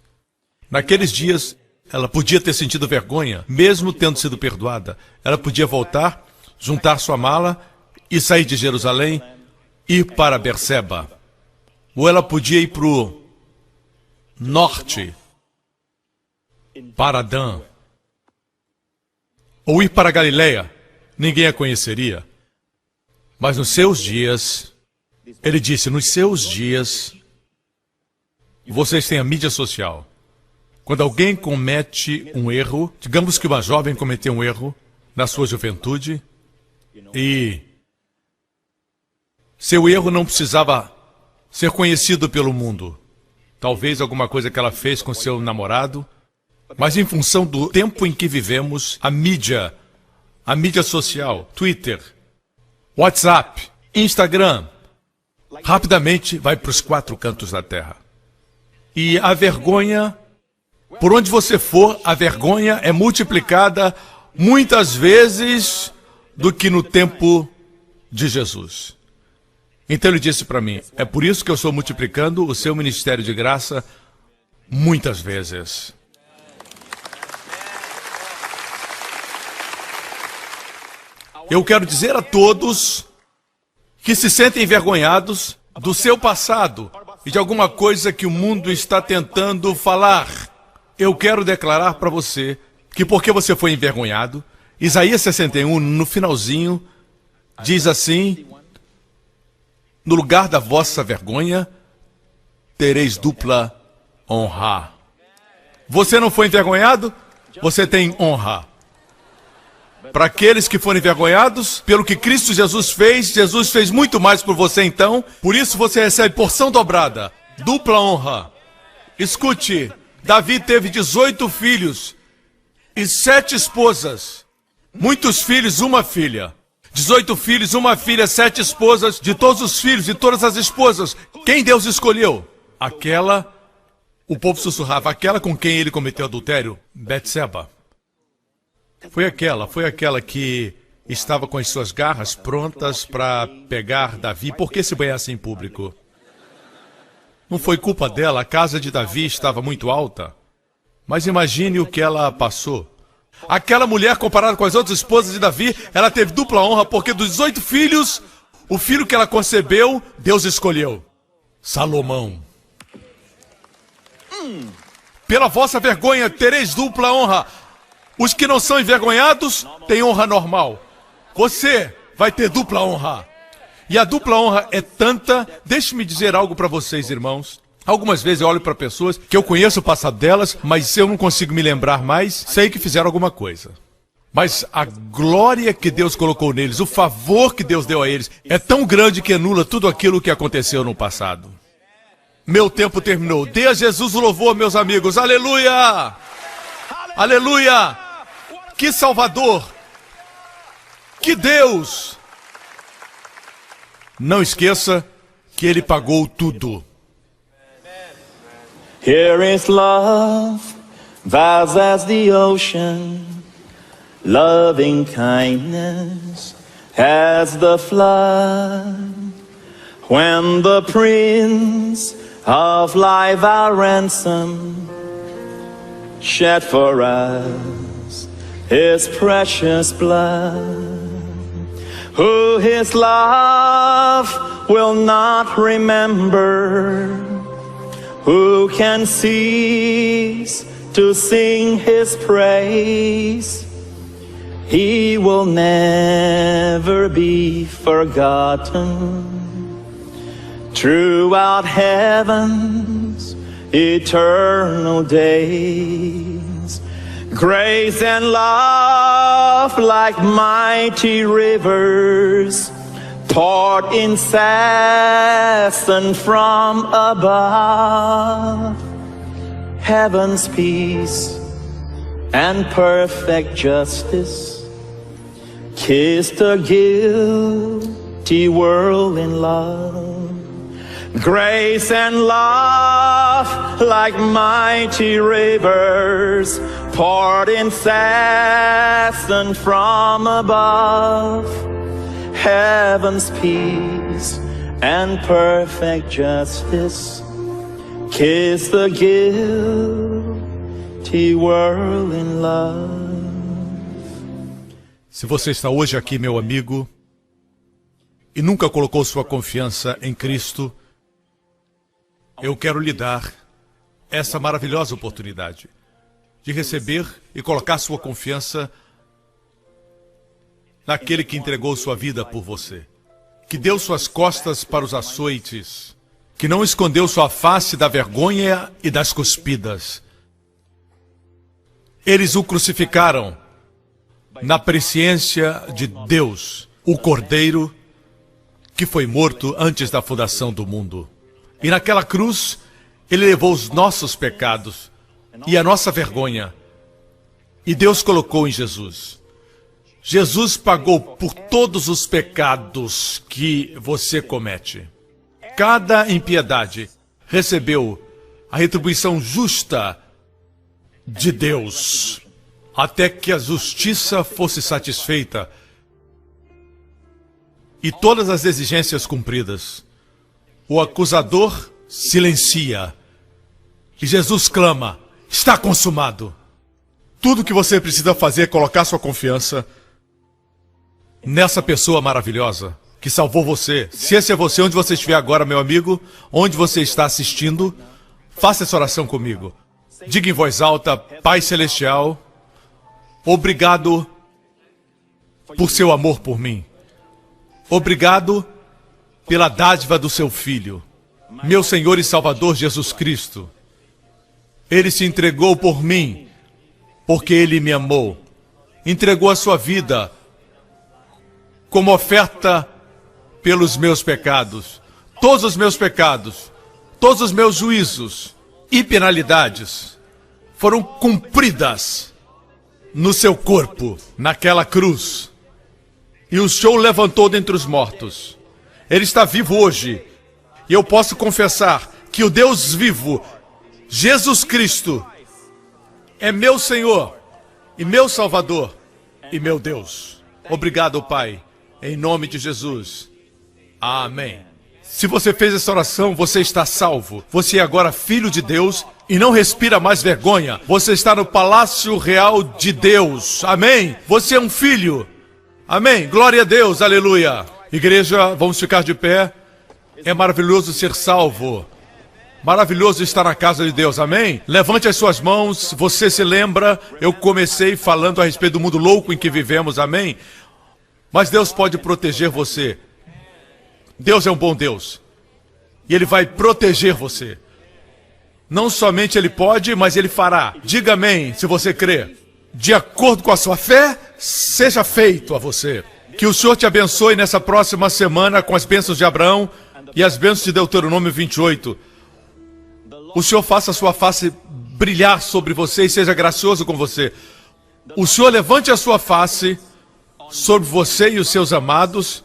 Naqueles dias, ela podia ter sentido vergonha, mesmo tendo sido perdoada. Ela podia voltar, juntar sua mala e sair de Jerusalém, ir para Berseba. Ou ela podia ir para o norte, para Dan. Ou ir para Galileia. Ninguém a conheceria. Mas nos seus dias, ele disse, nos seus dias, vocês têm a mídia social. Quando alguém comete um erro, digamos que uma jovem cometeu um erro na sua juventude, e seu erro não precisava ser conhecido pelo mundo. Talvez alguma coisa que ela fez com seu namorado, mas em função do tempo em que vivemos, a mídia social, Twitter, WhatsApp, Instagram, rapidamente vai para os 4 cantos da terra. E a vergonha, por onde você for, a vergonha é multiplicada muitas vezes do que no tempo de Jesus. Então ele disse para mim, é por isso que eu estou multiplicando o seu ministério de graça muitas vezes. Eu quero dizer a todos que se sentem envergonhados do seu passado e de alguma coisa que o mundo está tentando falar. Eu quero declarar para você que porque você foi envergonhado, Isaías 61, no finalzinho, diz assim, no lugar da vossa vergonha, tereis dupla honra. Você não foi envergonhado? Você tem honra. Para aqueles que foram envergonhados, pelo que Cristo Jesus fez muito mais por você então, por isso você recebe porção dobrada, dupla honra. Escute, Davi teve 18 filhos e 7 esposas, muitos filhos, uma filha. 18 filhos, uma filha, 7 esposas, de todos os filhos e todas as esposas. Quem Deus escolheu? Aquela, o povo sussurrava, aquela com quem ele cometeu adultério, Betseba. Foi aquela que estava com as suas garras prontas para pegar Davi. Por que se banhasse em público? Não foi culpa dela, a casa de Davi estava muito alta. Mas imagine o que ela passou. Aquela mulher, comparada com as outras esposas de Davi, ela teve dupla honra, porque dos 18 filhos, o filho que ela concebeu, Deus escolheu. Salomão. Pela vossa vergonha tereis dupla honra. Os que não são envergonhados têm honra normal. Você vai ter dupla honra. E a dupla honra é tanta... Deixe-me dizer algo para vocês, irmãos. Algumas vezes eu olho para pessoas que eu conheço o passado delas, mas eu não consigo me lembrar mais, sei que fizeram alguma coisa. Mas a glória que Deus colocou neles, o favor que Deus deu a eles, é tão grande que anula tudo aquilo que aconteceu no passado. Meu tempo terminou. Dê a Jesus o louvor, meus amigos. Aleluia! Aleluia! Que Salvador! Que Deus! Não esqueça que Ele pagou tudo. Here is love, vast as the ocean, loving kindness as the flood. When the Prince of Life, our ransom, shed for us His precious blood, who His love will not remember, who can cease to sing His praise? He will never be forgotten throughout heaven's eternal days. Grace and love like mighty rivers poured incessant from above. Heaven's peace and perfect justice kissed the guilty world in love. Grace and love like mighty rivers poured incessant from above. Heaven's peace and perfect justice kiss the guilty world in love. Se você está hoje aqui, meu amigo, e nunca colocou sua confiança em Cristo, eu quero lhe dar essa maravilhosa oportunidade de receber e colocar sua confiança naquele que entregou sua vida por você, que deu suas costas para os açoites, que não escondeu sua face da vergonha e das cuspidas. Eles o crucificaram na presciência de Deus, o Cordeiro que foi morto antes da fundação do mundo. E naquela cruz, ele levou os nossos pecados e a nossa vergonha. E Deus colocou em Jesus. Jesus pagou por todos os pecados que você comete. Cada impiedade recebeu a retribuição justa de Deus, até que a justiça fosse satisfeita e todas as exigências cumpridas. O acusador silencia e Jesus clama: está consumado. Tudo que você precisa fazer é colocar sua confiança nessa pessoa maravilhosa que salvou você. Se esse é você, onde você estiver agora, meu amigo, onde você está assistindo, faça essa oração comigo. Diga em voz alta: Pai Celestial, obrigado por seu amor por mim. Obrigado pela dádiva do seu Filho, meu Senhor e Salvador Jesus Cristo. Ele se entregou por mim, porque Ele me amou. Entregou a sua vida como oferta pelos meus pecados. Todos os meus pecados, todos os meus juízos e penalidades foram cumpridas no seu corpo, naquela cruz. E o Senhor o levantou dentre os mortos. Ele está vivo hoje. E eu posso confessar que o Deus vivo, Jesus Cristo, é meu Senhor e meu Salvador e meu Deus. Obrigado, Pai, em nome de Jesus. Amém. Se você fez essa oração, você está salvo. Você é agora filho de Deus e não respira mais vergonha. Você está no palácio real de Deus. Amém. Você é um filho. Amém. Glória a Deus. Aleluia. Igreja, vamos ficar de pé. É maravilhoso ser salvo. Maravilhoso estar na casa de Deus. Amém. Levante as suas mãos. Você se lembra, eu comecei falando a respeito do mundo louco em que vivemos. Amém. Mas Deus pode proteger você. Deus é um bom Deus. E Ele vai proteger você. Não somente Ele pode, mas Ele fará. Diga amém, se você crê. De acordo com a sua fé, seja feito a você. Que o Senhor te abençoe nessa próxima semana com as bênçãos de Abraão e as bênçãos de Deuteronômio 28. O Senhor faça a sua face brilhar sobre você e seja gracioso com você. O Senhor levante a sua face sobre você e os seus amados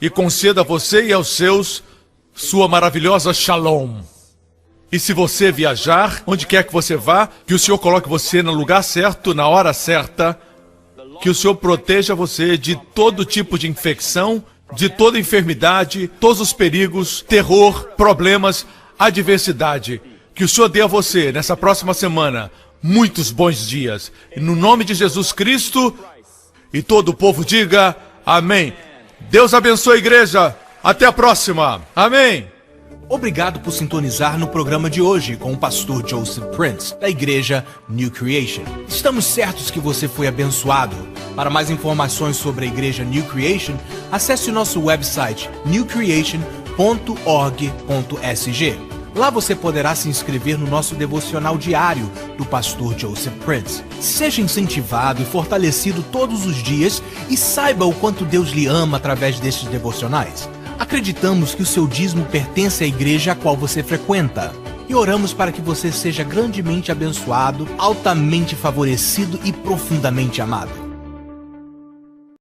e conceda a você e aos seus sua maravilhosa shalom. E se você viajar, onde quer que você vá, que o Senhor coloque você no lugar certo, na hora certa, que o Senhor proteja você de todo tipo de infecção, de toda enfermidade, todos os perigos, terror, problemas, adversidade. Que o Senhor dê a você, nessa próxima semana, muitos bons dias. E no nome de Jesus Cristo, e todo o povo diga amém. Deus abençoe a igreja. Até a próxima. Amém. Obrigado por sintonizar no programa de hoje com o pastor Joseph Prince, da igreja New Creation. Estamos certos que você foi abençoado. Para mais informações sobre a igreja New Creation, acesse o nosso website newcreation.org.sg. Lá você poderá se inscrever no nosso devocional diário do pastor Joseph Prince. Seja incentivado e fortalecido todos os dias e saiba o quanto Deus lhe ama através destes devocionais. Acreditamos que o seu dízimo pertence à igreja a qual você frequenta. E oramos para que você seja grandemente abençoado, altamente favorecido e profundamente amado.